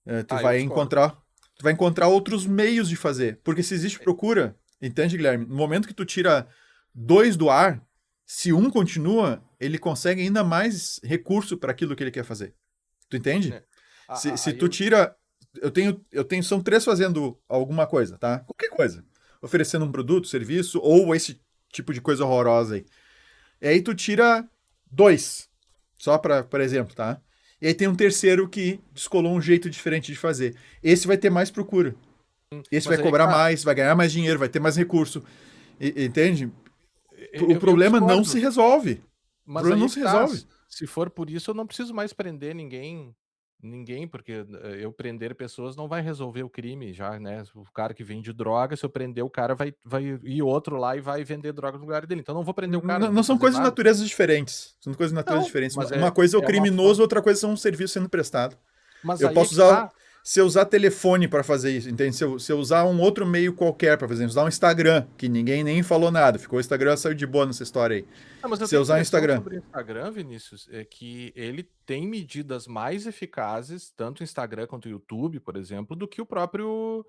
Eu discordo. Tu vai encontrar outros meios de fazer. Porque se existe procura, entende, Guilherme? No momento que tu tira dois do ar, se um continua, ele consegue ainda mais recurso para aquilo que ele quer fazer. Tu entende? É. Se Aí tu eu tira. São três fazendo alguma coisa, tá? Qualquer coisa. Oferecendo um produto, serviço, ou esse tipo de coisa horrorosa aí. E aí tu tira dois. Só para por exemplo, tá? E aí tem um terceiro que descolou um jeito diferente de fazer. Esse vai ter mais procura. Esse vai mas aí que cobrar tá, mais, vai ganhar mais dinheiro, vai ter mais recurso. Entende? O eu problema não se discordo, resolve. O mas problema aí não é se que tá, resolve. se for por isso eu não preciso mais prender ninguém, porque, eu prender pessoas não vai resolver o crime já, né, o cara que vende droga, se eu prender o cara vai ir outro lá e vai vender droga no lugar dele, então não vou prender o cara, não Não vou são fazer coisas de nada. naturezas diferentes. São coisas de naturezas Não, diferentes. mas Uma coisa é o é uma forma, criminoso, outra coisa são um serviço sendo prestado. mas Eu aí é posso que usar. tá. Se eu usar telefone para fazer isso, entende? Se eu usar um outro meio qualquer para fazer isso, usar um Instagram, que ninguém nem falou nada, ficou o Instagram, saiu de boa nessa história aí. Não, mas eu Se eu tenho a usar o impressão Instagram. sobre o Instagram, Vinícius, é que ele tem medidas mais eficazes, tanto o Instagram quanto o YouTube, por exemplo, do que o próprio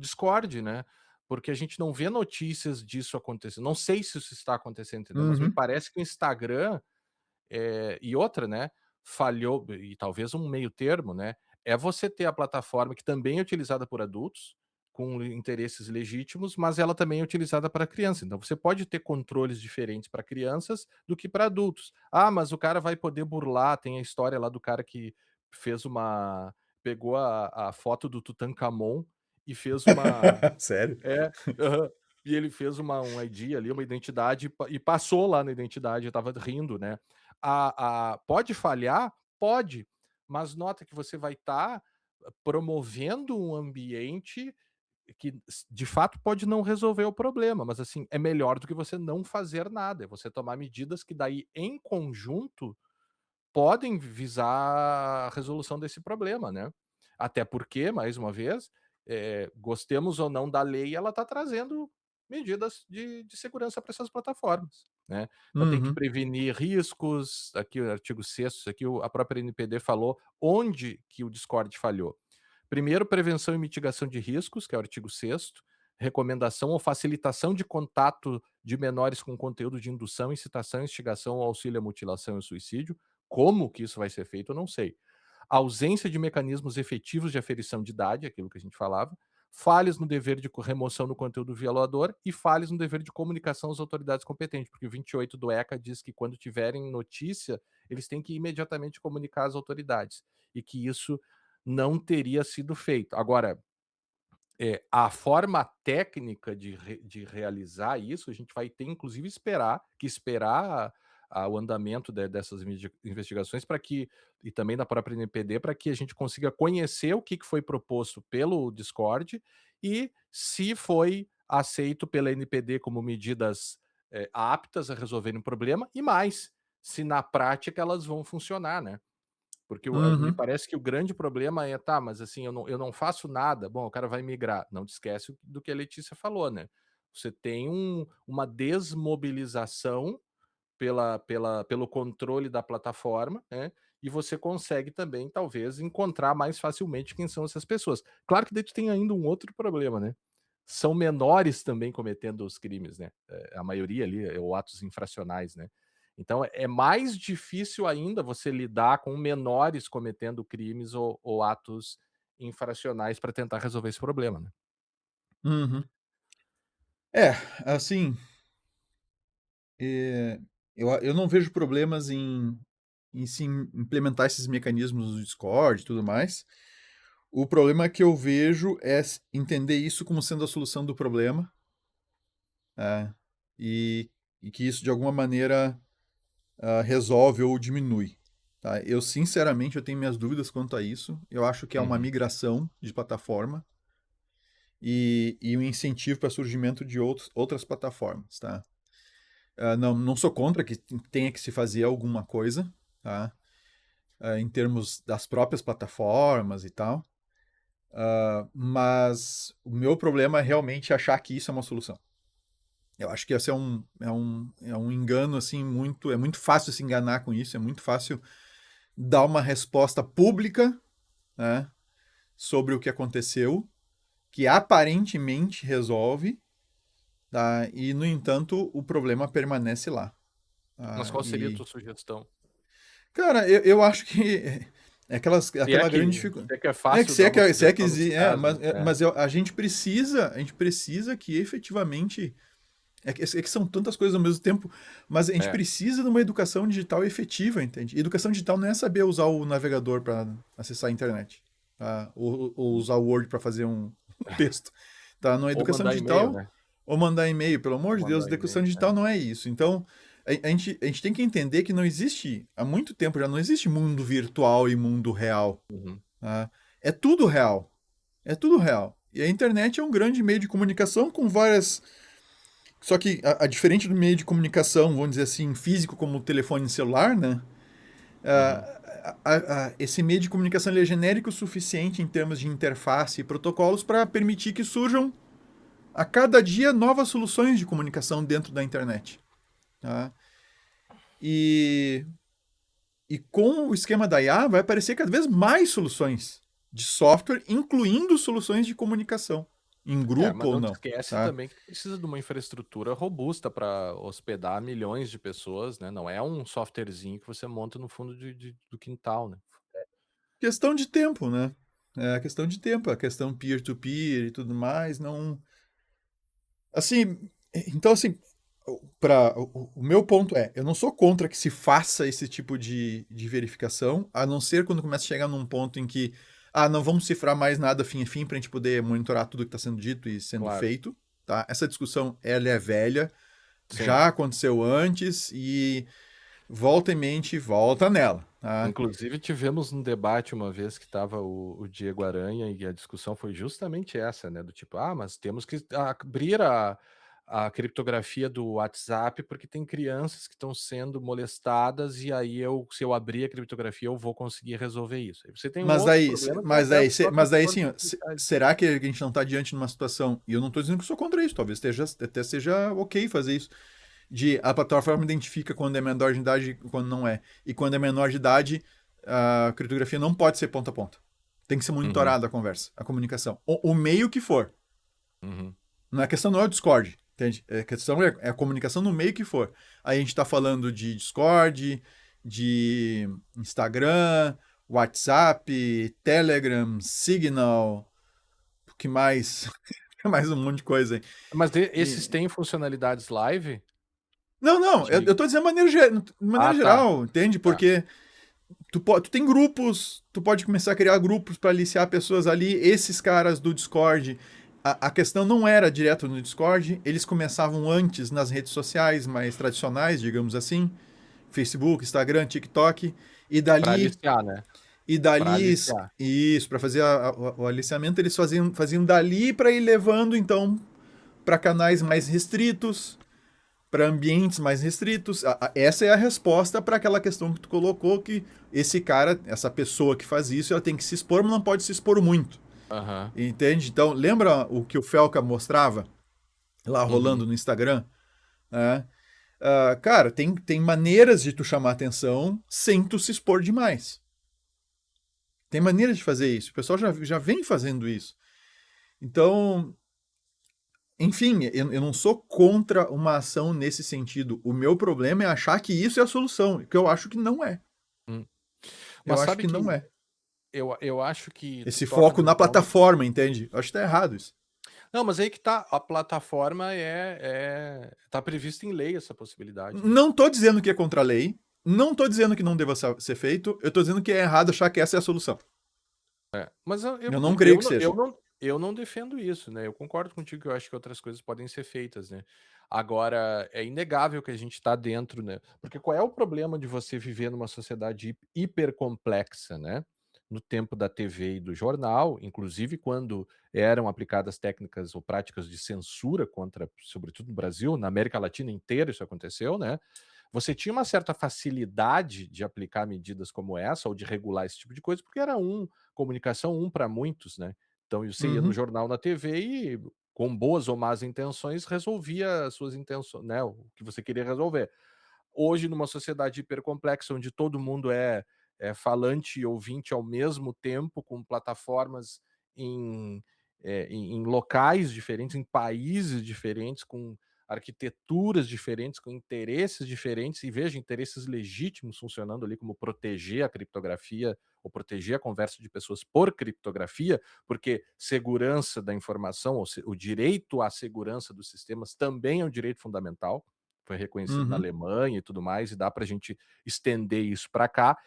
Discord, né? Porque a gente não vê notícias disso acontecendo. Não sei se isso está acontecendo, entendeu? Mas me Uhum. parece que o Instagram e outra, né? Falhou, e talvez um meio termo, né? É você ter a plataforma que também é utilizada por adultos, com interesses legítimos, mas ela também é utilizada para criança. Então você pode ter controles diferentes para crianças do que para adultos. Ah, mas o cara vai poder burlar. Tem a história lá do cara que fez uma. Pegou a foto do Tutankhamon e fez uma. Sério? É, aham. E ele fez um ID ali, uma identidade, e passou lá na identidade, eu estava rindo, né. Pode falhar? Pode, mas nota que você vai estar promovendo um ambiente que de fato pode não resolver o problema, mas assim, é melhor do que você não fazer nada, é você tomar medidas que daí em conjunto podem visar a resolução desse problema, né. Até porque, mais uma vez, gostemos ou não da lei, ela está trazendo medidas de segurança para essas plataformas, né. Então tem que Uhum, prevenir riscos, aqui o artigo 6º, aqui a própria NPD falou onde que o Discord falhou. Primeiro, prevenção e mitigação de riscos, que é o artigo 6º, recomendação ou facilitação de contato de menores com conteúdo de indução, incitação, instigação ou auxílio à mutilação e suicídio. Como que isso vai ser feito, eu não sei. Ausência de mecanismos efetivos de aferição de idade, aquilo que a gente falava, falhas no dever de remoção do conteúdo violador e falhas no dever de comunicação às autoridades competentes, porque o 28 do ECA diz que quando tiverem notícia, eles têm que imediatamente comunicar às autoridades, e que isso não teria sido feito. Agora, a forma técnica de realizar isso, a gente vai ter inclusive esperar o andamento dessas investigações para que e também da própria NPD, para que a gente consiga conhecer o que que foi proposto pelo Discord e se foi aceito pela NPD como medidas, aptas a resolverem o problema e mais, se na prática elas vão funcionar, né. Porque me uhum, parece que o grande problema é: "Tá, mas assim, eu não faço nada". Bom, o cara vai migrar. Não te esquece do que a Letícia falou, né. Você tem uma desmobilização pelo controle da plataforma, né, e você consegue também, talvez, encontrar mais facilmente quem são essas pessoas. Claro que daí tu tem ainda um outro problema, né, são menores também cometendo os crimes, né, a maioria ali, ou atos infracionais, né. Então é mais difícil ainda você lidar com menores cometendo crimes ou atos infracionais para tentar resolver esse problema, né. uhum. É, assim, eh, eu não vejo problemas em se implementar esses mecanismos do Discord e tudo mais. O problema que eu vejo é entender isso como sendo a solução do problema, e, e que isso de alguma maneira resolve ou diminui. Tá? Eu sinceramente eu tenho minhas dúvidas quanto a isso. Eu acho que é uma Uhum. migração de plataforma e um incentivo para o surgimento de outras plataformas. Tá? Não sou contra que tenha que se fazer alguma coisa, tá? Em termos das próprias plataformas e tal. Mas o meu problema é realmente achar que isso é uma solução. Eu acho que esse é um engano assim muito. É muito fácil se enganar com isso, é muito fácil dar uma resposta pública, né, sobre o que aconteceu, que aparentemente resolve, tá? E, no entanto, o problema permanece lá. Mas Tá? qual seria a E tua sugestão? cara, eu acho que é Se é aquela grande que dificuldade. se é que é É que fácil se dar é uma que se é que sugestão nesse exi é, caso, mas a gente precisa que efetivamente é que são tantas coisas ao mesmo tempo, mas a gente é. precisa de uma educação digital efetiva, entende? Educação digital não é saber usar o navegador para acessar a internet, tá? Ou usar o Word para fazer um texto, tá? Na Ou educação mandar e-mail, digital, né, ou mandar e-mail, pelo amor ou de Deus, mandar educação e-mail, digital não é isso. Então, a gente tem que entender que não existe, há muito tempo já não existe mundo virtual e mundo real, uhum. tá? É tudo real, é tudo real. E a internet é um grande meio de comunicação com várias. Só que, diferente do meio de comunicação, vamos dizer assim, físico, como o telefone celular, né? Uhum. Esse meio de comunicação ele é genérico o suficiente em termos de interface e protocolos para permitir que surjam a cada dia novas soluções de comunicação dentro da internet. Tá? E, e com o esquema da IA vai aparecer cada vez mais soluções de software, incluindo soluções de comunicação, em grupo Mas ou não te não. esquece Tá? também que tu precisa de uma infraestrutura robusta para hospedar milhões de pessoas, né, não é um softwarezinho que você monta no fundo do quintal, né. Questão de tempo, né? É a questão de tempo, a questão peer-to-peer e tudo mais, não. Assim, então assim, o meu ponto é, eu não sou contra que se faça esse tipo de verificação, a não ser quando começa a chegar num ponto em que, não vamos cifrar mais nada fim a fim para a gente poder monitorar tudo que está sendo dito e sendo Claro, feito, tá? Essa discussão, ela é velha, sim. já aconteceu antes e volta em mente, volta nela, tá? Inclusive tivemos um debate uma vez que estava o Diego Aranha e a discussão foi justamente essa, né, do tipo: "Ah, mas temos que abrir a criptografia do WhatsApp, porque tem crianças que estão sendo molestadas e aí se eu abrir a criptografia eu vou conseguir resolver isso. Aí você tem um Mas outro daí, problema que é mas até daí, as próprias mas daí forças assim, ó, policiais. será que a gente não está diante de uma situação, e eu não estou dizendo que sou contra isso, talvez até seja ok fazer isso, de a plataforma identifica quando é menor de idade e quando não é. E quando é menor de idade, a criptografia não pode ser ponta a ponta. Tem que ser Uhum, monitorada a conversa, a comunicação. O meio que for. uhum, Não é questão, não é o Discord, entende? A questão é a comunicação no meio que for. Aí a gente está falando de Discord, de Instagram, WhatsApp, Telegram, Signal, o que mais? Mais um monte de coisa aí. mas esses E... têm funcionalidades live? Não, não, eu De tô dizendo de maneira tá, geral, entende? tá. Porque tu tem grupos, tu pode começar a criar grupos para aliciar pessoas ali. Esses caras do Discord, a questão não era direto no Discord, eles começavam antes nas redes sociais mais tradicionais, digamos assim, Facebook, Instagram, TikTok, e Pra dali, aliciar, né, e pra dali, aliciar. isso, para fazer o aliciamento, eles faziam dali para ir levando, então, para canais mais restritos, para ambientes mais restritos. Essa é a resposta para aquela questão que tu colocou, que esse cara, essa pessoa que faz isso, ela tem que se expor, mas não pode se expor muito. Aham. Entende? Então, lembra o que o Felca mostrava lá rolando Uhum. no Instagram? Né? Cara, tem maneiras de tu chamar atenção sem tu se expor demais. Tem maneiras de fazer isso. O pessoal já vem fazendo isso. Então, enfim, eu não sou contra uma ação nesse sentido. O meu problema é achar que isso é a solução, que eu acho que não é. Hum. Eu Mas acho sabe que não que é. eu acho que tu Esse toca foco num na ponto. plataforma, entende? Eu acho que tá errado isso. Não, mas aí que tá, a plataforma tá previsto em lei essa possibilidade, né. Não tô dizendo que é contra a lei, não tô dizendo que não deva ser feito, eu tô dizendo que é errado achar que essa é a solução. Mas Eu não creio que seja. eu não defendo isso, né, eu concordo contigo que eu acho que outras coisas podem ser feitas, né. Agora, é inegável que a gente está dentro, né, porque qual é o problema de você viver numa sociedade hipercomplexa, né, no tempo da TV e do jornal, inclusive quando eram aplicadas técnicas ou práticas de censura contra, sobretudo no Brasil, na América Latina inteira isso aconteceu, né, você tinha uma certa facilidade de aplicar medidas como essa ou de regular esse tipo de coisa, porque era comunicação um para muitos, né. Então você ia no Uhum, jornal, na TV e com boas ou más intenções resolvia as suas intenções, né, o que você queria resolver. Hoje numa sociedade hipercomplexa onde todo mundo é falante e ouvinte ao mesmo tempo, com plataformas em, em locais diferentes, em países diferentes, com arquiteturas diferentes, com interesses diferentes, e veja, interesses legítimos funcionando ali como proteger a criptografia ou proteger a conversa de pessoas por criptografia, porque segurança da informação, o direito à segurança dos sistemas também é um direito fundamental, foi reconhecido na uhum, Alemanha e tudo mais, e dá para a gente estender isso para cá.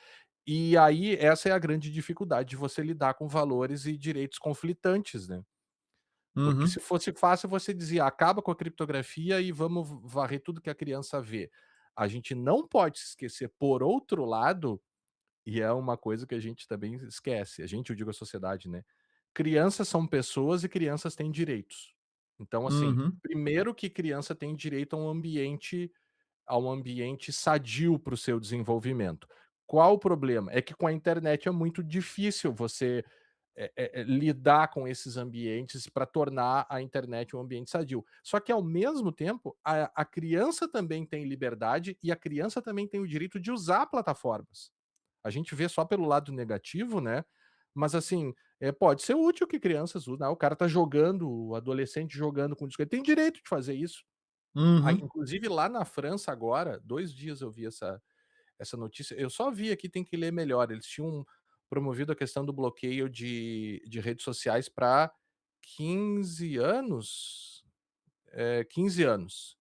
E aí, essa é a grande dificuldade de você lidar com valores e direitos conflitantes, né? Porque uhum, se fosse fácil, você dizia: "Acaba com a criptografia e vamos varrer tudo que a criança vê". A gente não pode se esquecer, por outro lado, e é uma coisa que a gente também esquece, a gente, eu digo a sociedade, né, crianças são pessoas e crianças têm direitos. Então, assim, uhum, primeiro que criança tem direito a um ambiente sadio para o seu desenvolvimento. Qual o problema? É que com a internet é muito difícil você lidar com esses ambientes para tornar a internet um ambiente sadio. Só que, ao mesmo tempo, a criança também tem liberdade e a criança também tem o direito de usar plataformas. A gente vê só pelo lado negativo, né? Mas assim, pode ser útil que crianças usem. O cara tá jogando, o adolescente jogando com disco, ele tem direito de fazer isso. Aí, uhum, inclusive lá na França agora, 2 dias eu vi essa notícia, eu só vi aqui, tem que ler melhor, eles tinham promovido a questão do bloqueio de redes sociais para 15 anos? 15 anos.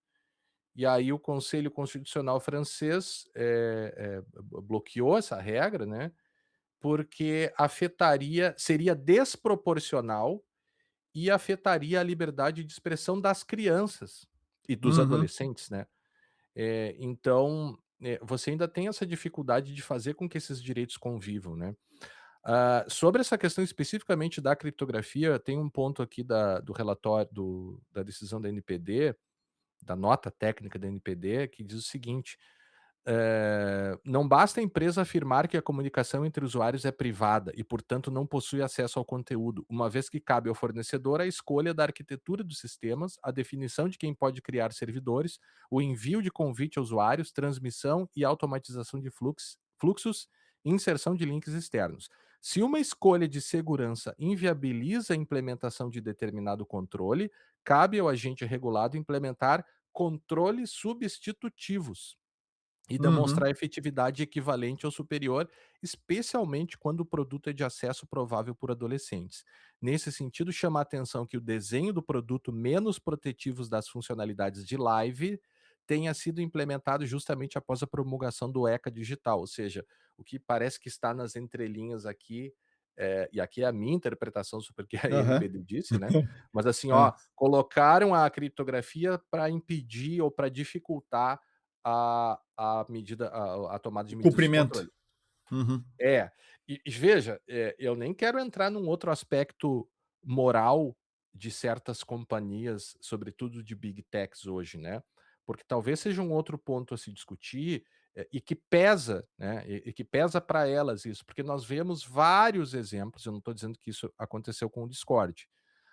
E aí o Conselho Constitucional francês, bloqueou essa regra, né, porque seria desproporcional e afetaria a liberdade de expressão das crianças e dos uhum, adolescentes, né. Então, você ainda tem essa dificuldade de fazer com que esses direitos convivam, né. Sobre essa questão especificamente da criptografia, tem um ponto aqui do relatório da decisão da NPD, da nota técnica da NPD, que diz o seguinte: não basta a empresa afirmar que a comunicação entre usuários é privada e, portanto, não possui acesso ao conteúdo, uma vez que cabe ao fornecedor a escolha da arquitetura dos sistemas, a definição de quem pode criar servidores, o envio de convite a usuários, transmissão e automatização de fluxos e inserção de links externos. Se uma escolha de segurança inviabiliza a implementação de determinado controle, cabe ao agente regulado implementar controles substitutivos e Uhum. demonstrar efetividade equivalente ou superior, especialmente quando o produto é de acesso provável por adolescentes. Nesse sentido, chama a atenção que o desenho do produto menos protetivos das funcionalidades de live tenha sido implementado justamente após a promulgação do ECA digital, ou seja, o que parece que está nas entrelinhas aqui, e aqui é a minha interpretação sobre o que a Aham. NPD disse, né? Mas assim, Hã. ó, colocaram a criptografia para impedir ou para dificultar a tomada de O medidas de cumprimento. controle. Uhum. É, e veja, eu nem quero entrar num outro aspecto moral de certas companhias, sobretudo de big techs hoje, né, porque talvez seja um outro ponto a se discutir, e que pesa, né, e que pesa para elas isso, porque nós vemos vários exemplos, eu não estou dizendo que isso aconteceu com o Discord,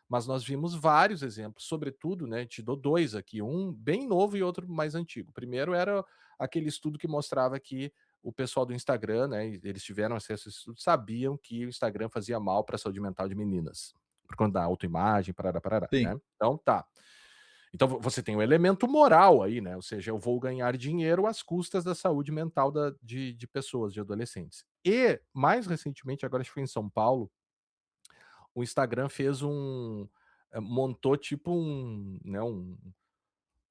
mas nós vimos vários exemplos, sobretudo, né, te dou 2 aqui, um bem novo e outro mais antigo. O primeiro era aquele estudo que mostrava que o pessoal do Instagram, né, eles tiveram acesso a esse estudo, sabiam que o Instagram fazia mal para a saúde mental de meninas, por conta da autoimagem, parará, parará, Sim. né. Então tá. Então você tem um elemento moral aí, né, ou seja, eu vou ganhar dinheiro às custas da saúde mental de pessoas, de adolescentes. E, mais recentemente, agora acho que foi em São Paulo, o Instagram fez montou tipo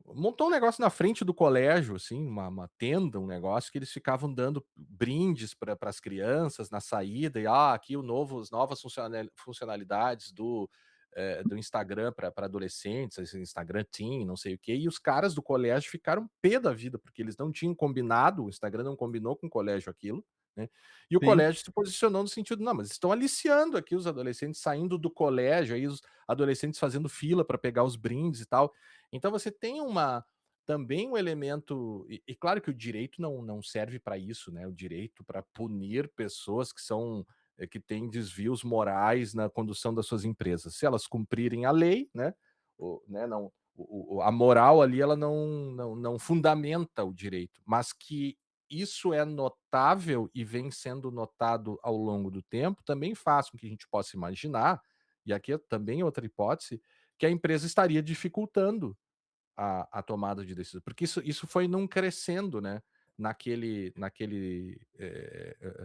montou um negócio na frente do colégio, assim, uma tenda, um negócio que eles ficavam dando brindes para as crianças na saída e, aqui o novo as novas funcionalidades do Instagram para adolescentes, esse Instagram Teen, não sei o quê, e os caras do colégio ficaram pé da vida, porque eles não tinham combinado, o Instagram não combinou com o colégio aquilo, né, e o Sim. colégio se posicionou no sentido: "Não, mas estão aliciando aqui os adolescentes saindo do colégio, aí os adolescentes fazendo fila para pegar os brindes e tal". Então você tem também um elemento e claro que o direito não serve para isso, né, o direito para punir pessoas que são, que têm desvios morais na condução das suas empresas. Se elas cumprirem a lei, né, não a moral ali ela não fundamenta o direito, mas que isso é notável e vem sendo notado ao longo do tempo, também faz com que a gente possa imaginar, e aqui é também outra hipótese, que a empresa estaria dificultando a tomada de decisão, porque isso foi num crescendo, né,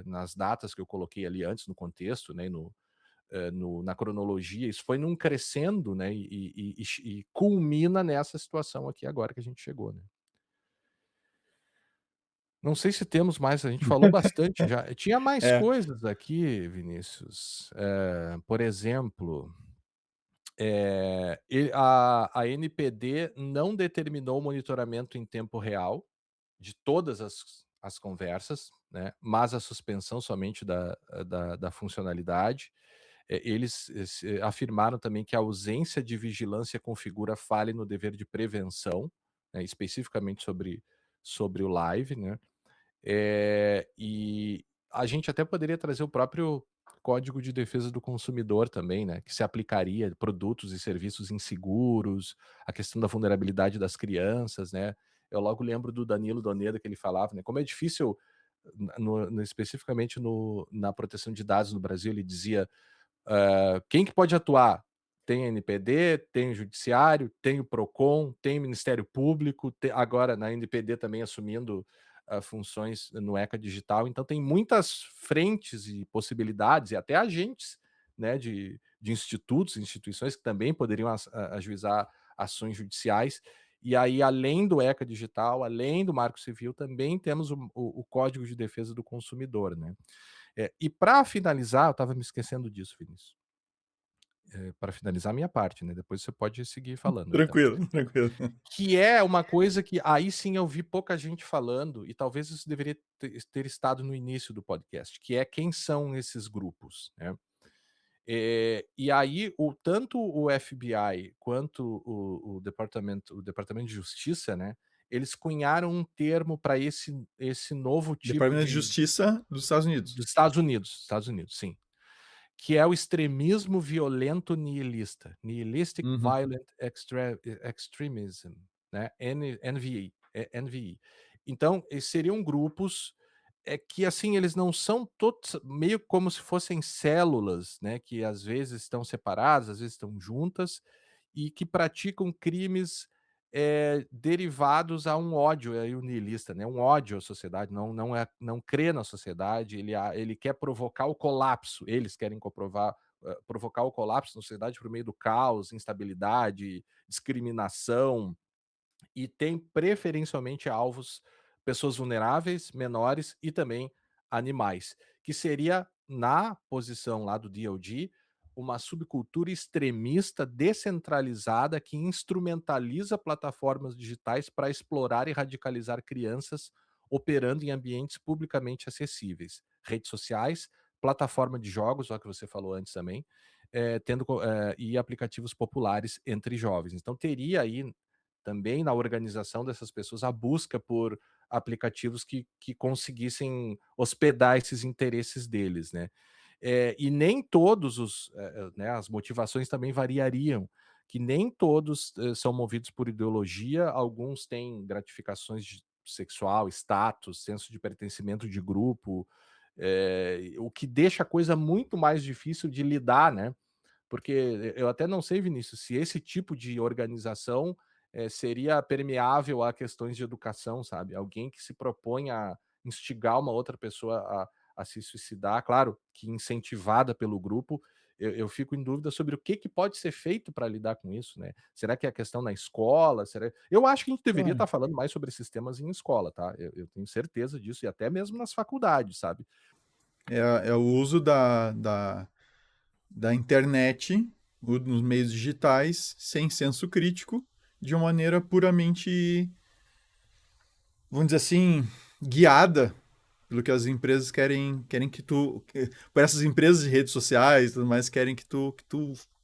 nas datas que eu coloquei ali antes no contexto, né, na cronologia, isso foi num crescendo, né, e culmina nessa situação aqui agora que a gente chegou, né. Não sei se temos mais, a gente falou bastante já. Tinha mais É. coisas aqui, Vinícius, por exemplo, a NPD não determinou o monitoramento em tempo real de todas as conversas, né, mas a suspensão somente da funcionalidade. Eles afirmaram também que a ausência de vigilância configura falha no dever de prevenção, né, especificamente sobre o live, né. E a gente até poderia trazer o próprio Código de Defesa do Consumidor também, né, que se aplicaria a produtos e serviços inseguros, a questão da vulnerabilidade das crianças, né. Eu logo lembro do Danilo Doneda que ele falava, né, como é difícil especificamente na proteção de dados no Brasil, ele dizia: quem que pode atuar? Tem a NPD, tem o Judiciário, tem o PROCON, tem o Ministério Público, agora na NPD também assumindo funções no ECA Digital, então tem muitas frentes e possibilidades, e até agentes, né, de institutos, instituições que também poderiam ajuizar ações judiciais. E aí, além do ECA Digital, além do Marco Civil, também temos o Código de Defesa do Consumidor, né? E para finalizar, eu estava me esquecendo disso, Vinícius. Para finalizar a minha parte, né? Depois você pode seguir falando aí também. Tranquilo, tranquilo. Que é uma coisa que aí sim eu vi pouca gente falando, e talvez isso deveria ter estado no início do podcast, que é quem são esses grupos, né? E aí, tanto o FBI quanto o Departamento de Justiça, né, eles cunharam um termo para esse novo tipo Departamento de de Justiça dos Estados Unidos. dos Estados Unidos, sim, que é o extremismo violento nihilista, Nihilistic Uhum. Violent Extremism, né, NVI, NVI. Então, seriam grupos, que assim, eles não são todos meio como se fossem células, né, que às vezes estão separadas, às vezes estão juntas, e que praticam crimes, derivados a um ódio, aí o nihilista, né, um ódio à sociedade, não crê na sociedade, ele quer provocar o colapso, eles querem provocar o colapso na sociedade por meio do caos, instabilidade, discriminação, e tem preferencialmente alvos pessoas vulneráveis, menores e também animais, que seria, na posição lá do DoD, uma subcultura extremista descentralizada que instrumentaliza plataformas digitais para explorar e radicalizar crianças operando em ambientes publicamente acessíveis, redes sociais, plataforma de jogos, o que você falou antes também, e aplicativos populares entre jovens. Então teria aí também na organização dessas pessoas a busca por aplicativos que conseguissem hospedar esses interesses deles, né. E nem todos né, as motivações também variariam, que nem todos, são movidos por ideologia, alguns têm gratificações sexual, status, senso de pertencimento de grupo, o que deixa a coisa muito mais difícil de lidar, né. Porque eu até não sei, Vinícius, se esse tipo de organização, seria permeável a questões de educação, sabe. Alguém que se propõe a instigar uma outra pessoa a se suicidar, claro que incentivada pelo grupo, eu fico em dúvida sobre o que pode ser feito para lidar com isso, né. Será que é a questão na escola? Eu acho que a gente deveria É, estar falando mais sobre esses temas em escola, tá. Eu tenho certeza disso e até mesmo nas faculdades, sabe. é o uso da internet, nos meios digitais, sem senso crítico, de uma maneira puramente, vamos dizer assim, guiada pelo que as empresas querem por essas empresas de redes sociais e tudo mais, querem que tu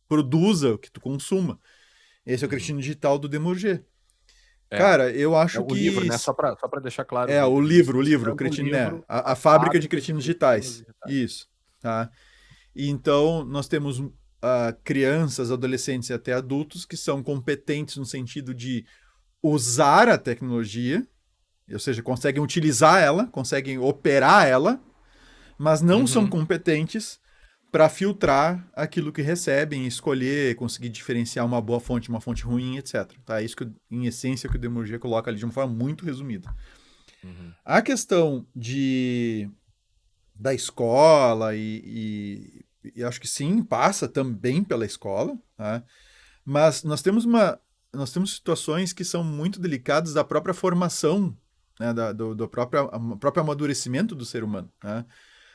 produza, que tu consuma. Esse é o Uhum. Cretino Digital do Demurger. É. Cara, eu É acho o livro, que né, só pra deixar claro, o Vinícius, livro, citando o Cretino, né? livro A A fábrica de Fábrica de Cretinos Cretinos Digitais. Digitais. Isso, tá? E então, nós temos crianças, adolescentes e até adultos que são competentes no sentido de usar a tecnologia, ou seja, conseguem utilizar ela, conseguem operar ela, mas não são Uhum. competentes para filtrar aquilo que recebem, escolher, conseguir diferenciar uma boa fonte de uma fonte ruim, etc. Tá? Isso que, em essência, que o Demurger coloca ali de uma forma muito resumida. Uhum. A questão da escola e acho que sim, passa também pela escola, tá? Mas nós temos situações que são muito delicadas da própria formação, né, do próprio amadurecimento do ser humano, né?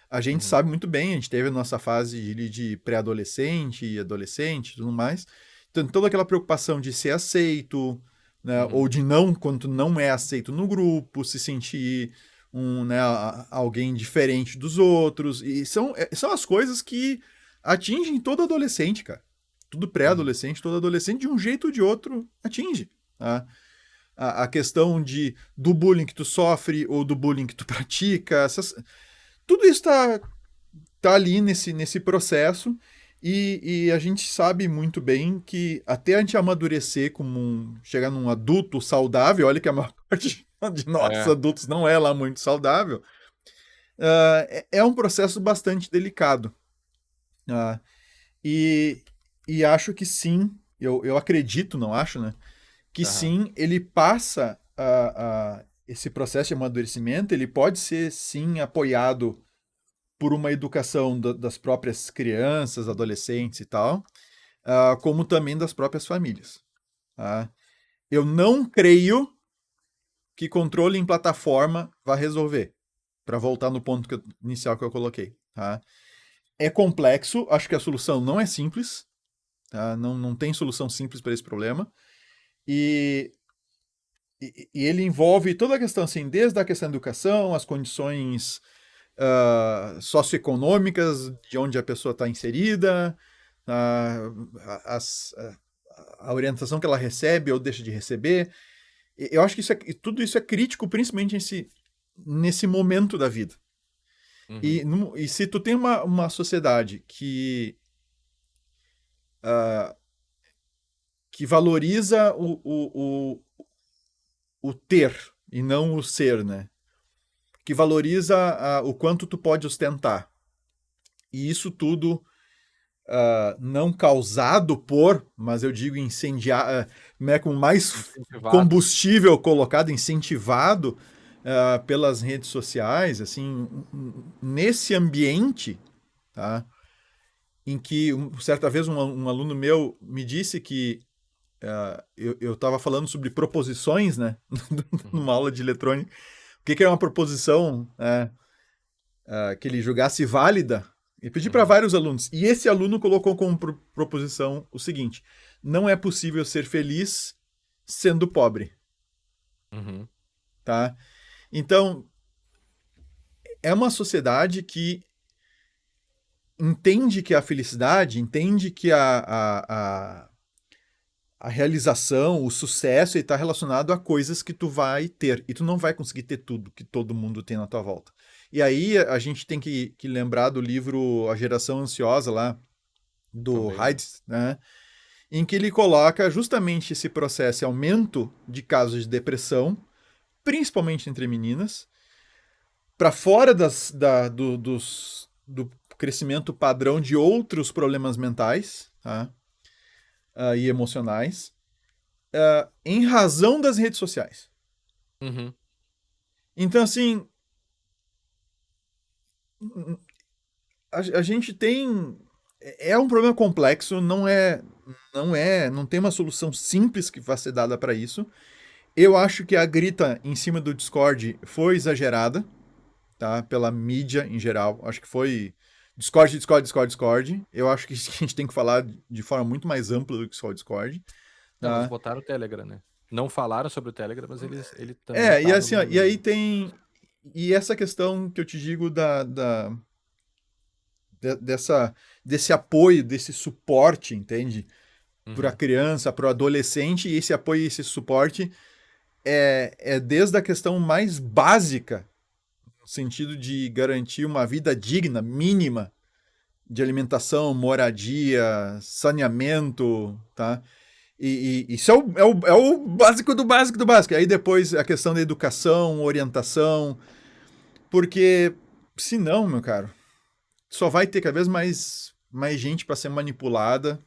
A gente Uhum. sabe muito bem, a gente teve a nossa fase de pré-adolescente e adolescente e tudo mais. Então, toda aquela preocupação de ser aceito, né, ou Uhum. de não, quando não é aceito no grupo, se sentir né, alguém diferente dos outros. E são as coisas que atingem todo adolescente, cara. Tudo Uhum. pré-adolescente, todo adolescente, de um jeito ou de outro, atinge. Tá? A questão do bullying que tu sofre ou do bullying que tu pratica, tudo isso tá ali nesse processo e a gente sabe muito bem que até a gente amadurecer chegar num adulto saudável, olha que a maior parte de nós É. adultos não é lá muito saudável, é um processo bastante delicado. Uh, e, e acho que sim, eu acredito, não acho, né? Que Aham. sim, ele passa esse processo de amadurecimento, ele pode ser sim apoiado por uma educação das próprias crianças, adolescentes e tal, como também das próprias famílias. Tá? Eu não creio que controle em plataforma vá resolver, para voltar no ponto inicial que eu coloquei. Tá? É complexo, acho que a solução não é simples, tá? Não tem solução simples para esse problema, e, e ele envolve toda a questão, assim, desde a questão da educação, as condições socioeconômicas, de onde a pessoa está inserida, ah, as, a orientação que ela recebe ou deixa de receber. Eu acho que tudo isso é crítico, principalmente nesse momento da vida. Uhum. E se tu tem uma sociedade que valoriza o ter e não o ser, né? Que valoriza o quanto tu pode ostentar. E isso tudo não causado por, mas eu digo incendiar, né, com mais Incentivado. combustível colocado, incentivado pelas redes sociais, assim, nesse ambiente, tá? Em que certa vez um aluno meu me disse que eu estava falando sobre proposições, né, Uhum. numa aula de eletrônica. O que é uma proposição, né, que ele julgasse válida? E pedi para Uhum. vários alunos. E esse aluno colocou como proposição o seguinte: não é possível ser feliz sendo pobre, Uhum. tá? Então, é uma sociedade que entende que a felicidade, entende que a realização, o sucesso está relacionado a coisas que tu vai ter. E tu não vai conseguir ter tudo que todo mundo tem na tua volta. E aí a gente tem que lembrar do livro A Geração Ansiosa lá, do Também. Heid's, né? Em que ele coloca justamente esse processo, aumento de casos de depressão, principalmente entre meninas, para fora do crescimento padrão de outros problemas mentais, tá? E emocionais, em razão das redes sociais. Uhum. Então, assim, a gente tem. É um problema complexo, não tem uma solução simples que vai ser dada para isso. Eu acho que a grita em cima do Discord foi exagerada, tá? Pela mídia em geral. Acho que foi Discord, Discord, Discord, Discord. Eu acho que a gente tem que falar de forma muito mais ampla do que só o Discord, Não, eles tá? botaram o Telegram, né? Não falaram sobre o Telegram, mas ele também E estava assim, ó, e aí no. tem. E essa questão que eu te digo dessa, desse apoio, desse suporte, entende? Para a Uhum. criança, para o adolescente, e esse apoio e esse suporte é desde a questão mais básica, no sentido de garantir uma vida digna, mínima, de alimentação, moradia, saneamento, tá? E isso é o básico do básico do básico. Aí depois a questão da educação, orientação, porque senão, meu caro, só vai ter cada vez mais gente para ser manipulada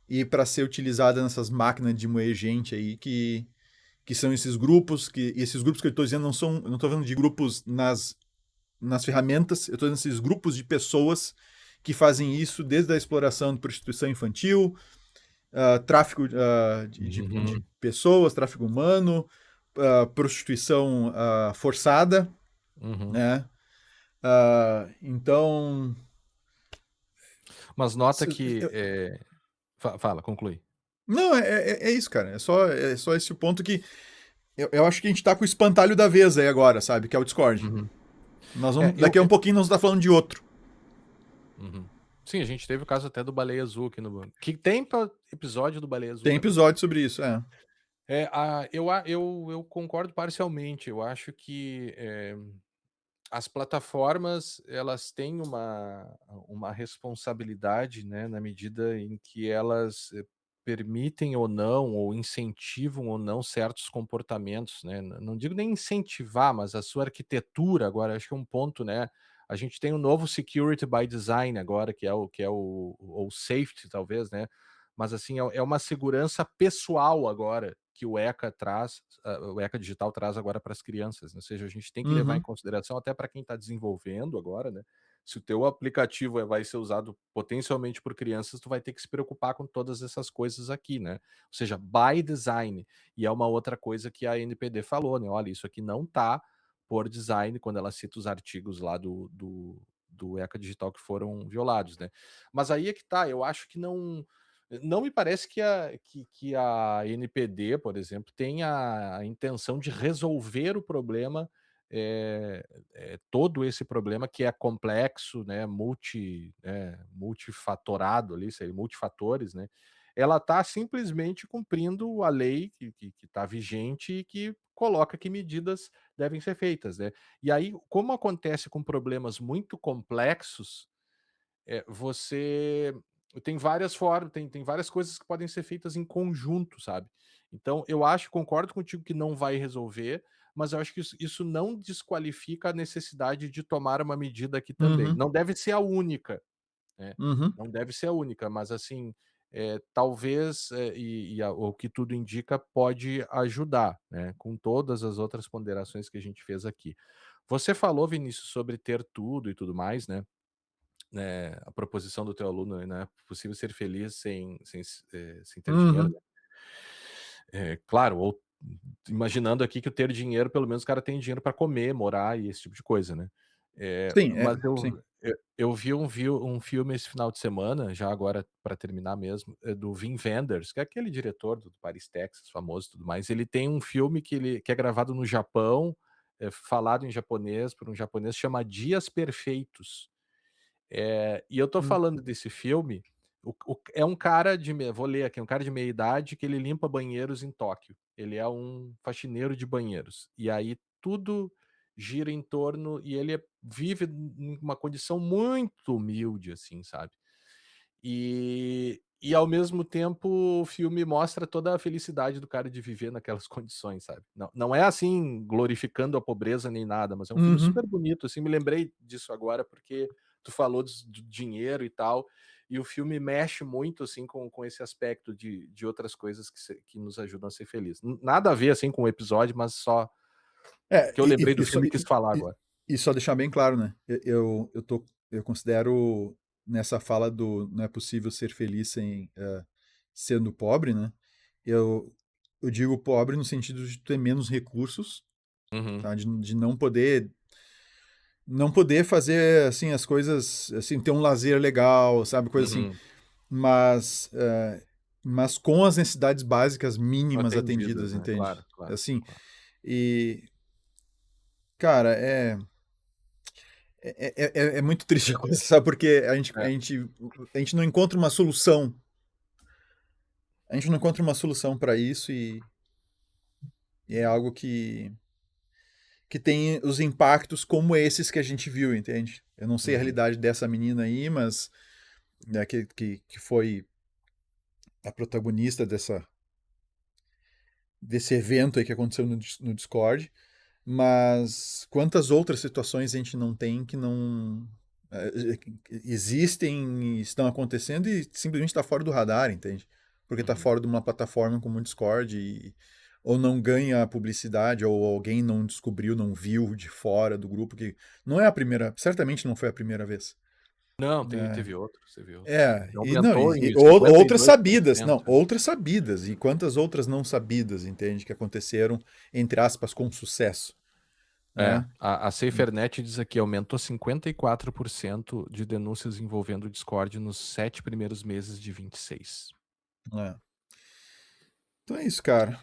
e para ser utilizada nessas máquinas de moer gente aí que são esses grupos, que esses grupos que eu estou dizendo não estou falando de grupos nas ferramentas, eu estou dizendo esses grupos de pessoas que fazem isso desde a exploração de prostituição infantil, tráfico de Uhum. pessoas, tráfico humano, prostituição forçada, Uhum. né? Então, Mas nota que. Fala, conclui. não, é isso, cara. É só esse o ponto que eu acho que a gente tá com o espantalho da vez aí agora, sabe? Que é o Discord. Uhum. Nós É, vamos, daqui a um pouquinho nós vamos estar falando de outro. Uhum. Sim, a gente teve o caso até do Baleia Azul aqui no. Que tem episódio do Baleia Azul Tem também. episódio sobre isso, é. Eu concordo parcialmente. Eu acho que as plataformas elas têm uma responsabilidade, né, na medida em que elas permitem ou não, ou incentivam ou não certos comportamentos, né? Não digo nem incentivar, mas a sua arquitetura agora, acho que é um ponto, né? A gente tem um novo security by design agora, que é o ou safety, talvez, né? Mas assim, é uma segurança pessoal agora que o ECA traz, o ECA digital traz agora para as crianças, né? Ou seja, a gente tem que levar em Uhum. consideração até para quem está desenvolvendo agora, né? Se o teu aplicativo vai ser usado potencialmente por crianças, tu vai ter que se preocupar com todas essas coisas aqui, né? Ou seja, by design. E é uma outra coisa que a NPD falou, né? Olha, isso aqui não tá por design, quando ela cita os artigos lá do ECA Digital que foram violados, né? Mas aí é que tá, eu acho que não me parece que a NPD, por exemplo, tenha a intenção de resolver o problema todo esse problema que é complexo, né, multifatorado ali, sei, multifatores, né, ela está simplesmente cumprindo a lei que está vigente e que coloca que medidas devem ser feitas, né. E aí, como acontece com problemas muito complexos, você tem várias formas, tem várias coisas que podem ser feitas em conjunto, sabe. Então eu acho, concordo contigo que não vai resolver, mas eu acho que isso não desqualifica a necessidade de tomar uma medida aqui também. Uhum, Não deve ser a única, né, uhum, não deve ser a única, mas assim, talvez, o que tudo indica pode ajudar, né, com todas as outras ponderações que a gente fez aqui. Você falou, Vinícius, sobre ter tudo e tudo mais, né, a proposição do teu aluno, né, possível ser feliz sem ter dinheiro, uhum. né. Claro, ou imaginando aqui que o ter dinheiro, pelo menos o cara tem dinheiro para comer, morar e esse tipo de coisa, né. Sim, Mas sim. eu vi um filme esse final de semana, já agora para terminar mesmo, do Wim Wenders, que é aquele diretor do Paris, Texas, famoso e tudo mais. Ele tem um filme que é gravado no Japão, falado em japonês por um japonês, chama Dias Perfeitos. E eu tô Hum, falando desse filme, é um cara de me vou ler aqui, um cara de meia idade que ele limpa banheiros em Tóquio. Ele é um faxineiro de banheiros. E aí tudo gira em torno e ele vive em uma condição muito humilde, assim, sabe. E ao mesmo tempo o filme mostra toda a felicidade do cara de viver naquelas condições, sabe. Não é, assim, glorificando a pobreza nem nada, mas é um filme uhum. super bonito, assim, me lembrei disso agora, porque tu falou do dinheiro e tal, e o filme mexe muito, assim, com esse aspecto de outras coisas que nos ajudam a ser feliz. Nada a ver, assim, com o episódio, mas só É, que eu lembrei do filme e quis falar e agora. e só deixar bem claro, né, eu considero nessa fala do "não é possível ser feliz sem, sendo pobre", né, eu eu digo pobre no sentido de ter menos recursos, Uhum, tá, de não poder fazer, assim, as coisas, assim, ter um lazer legal, sabe, coisa assim, uhum. mas, mas com as necessidades básicas mínimas Atendidas, atendidas, né. entende? Claro, claro, Assim, claro. e, cara, é muito triste a coisa, sabe, porque É. a gente não encontra uma solução. A gente não encontra uma solução para isso e é algo que tem os impactos como esses que a gente viu, entende? Eu não sei a Uhum, realidade dessa menina aí, mas, né, que foi a protagonista desse evento aí que aconteceu no Discord, mas quantas outras situações a gente não tem que não existem, estão acontecendo e simplesmente está fora do radar, entende? Porque está uhum. fora de uma plataforma como o Discord ou não ganha publicidade ou alguém não descobriu, não viu de fora do grupo que não é a primeira, certamente não foi a primeira vez. Não, É, teve outros, teve outros. é, E e não, aumentou em outras sabidas, 52%, não, outras sabidas, e quantas outras não sabidas, entende, que aconteceram, entre aspas, com sucesso, né? A SaferNet diz aqui, aumentou 54% de denúncias envolvendo o Discord nos 7 primeiros meses de 26. É. Então é isso, cara.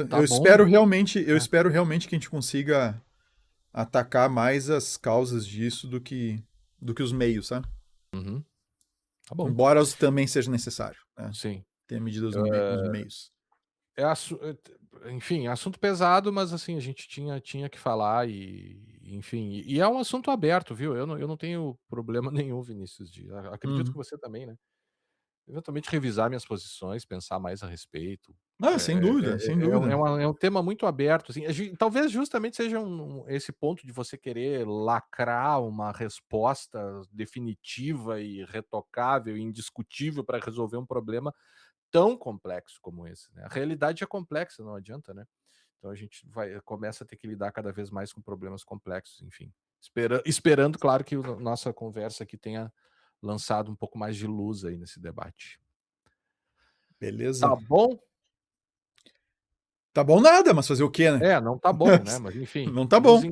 Tá Eu bom. espero realmente, É. que a gente consiga atacar mais as causas disso do que os meios, sabe? Uhum, tá bom. Embora os também seja necessário, né? Sim. Ter medidas nos meios. É assu é t Enfim, é assunto pesado, mas, assim, a gente tinha que falar enfim, e é um assunto aberto, viu. Eu não tenho problema nenhum, Vinícius, acredito que Uhum. você também, né. Eventualmente revisar minhas posições, pensar mais a respeito. Ah, sem É dúvida, sem dúvida. é um tema muito aberto, assim, talvez justamente seja esse ponto de você querer lacrar uma resposta definitiva e retocável e indiscutível para resolver um problema tão complexo como esse, né. A realidade é complexa, não adianta, né. Então a gente começa a ter que lidar cada vez mais com problemas complexos, enfim. Esperando, claro, que o nossa conversa aqui tenha lançado um pouco mais de luz aí nesse debate. Beleza. Tá bom? Tá bom nada, mas fazer o quê, né? Não tá bom, né, mas enfim, Não tá bom.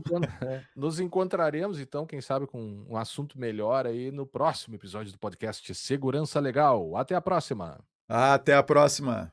nos encontraremos então, quem sabe com um assunto melhor aí no próximo episódio do podcast Segurança Legal. Até a próxima. Até a próxima.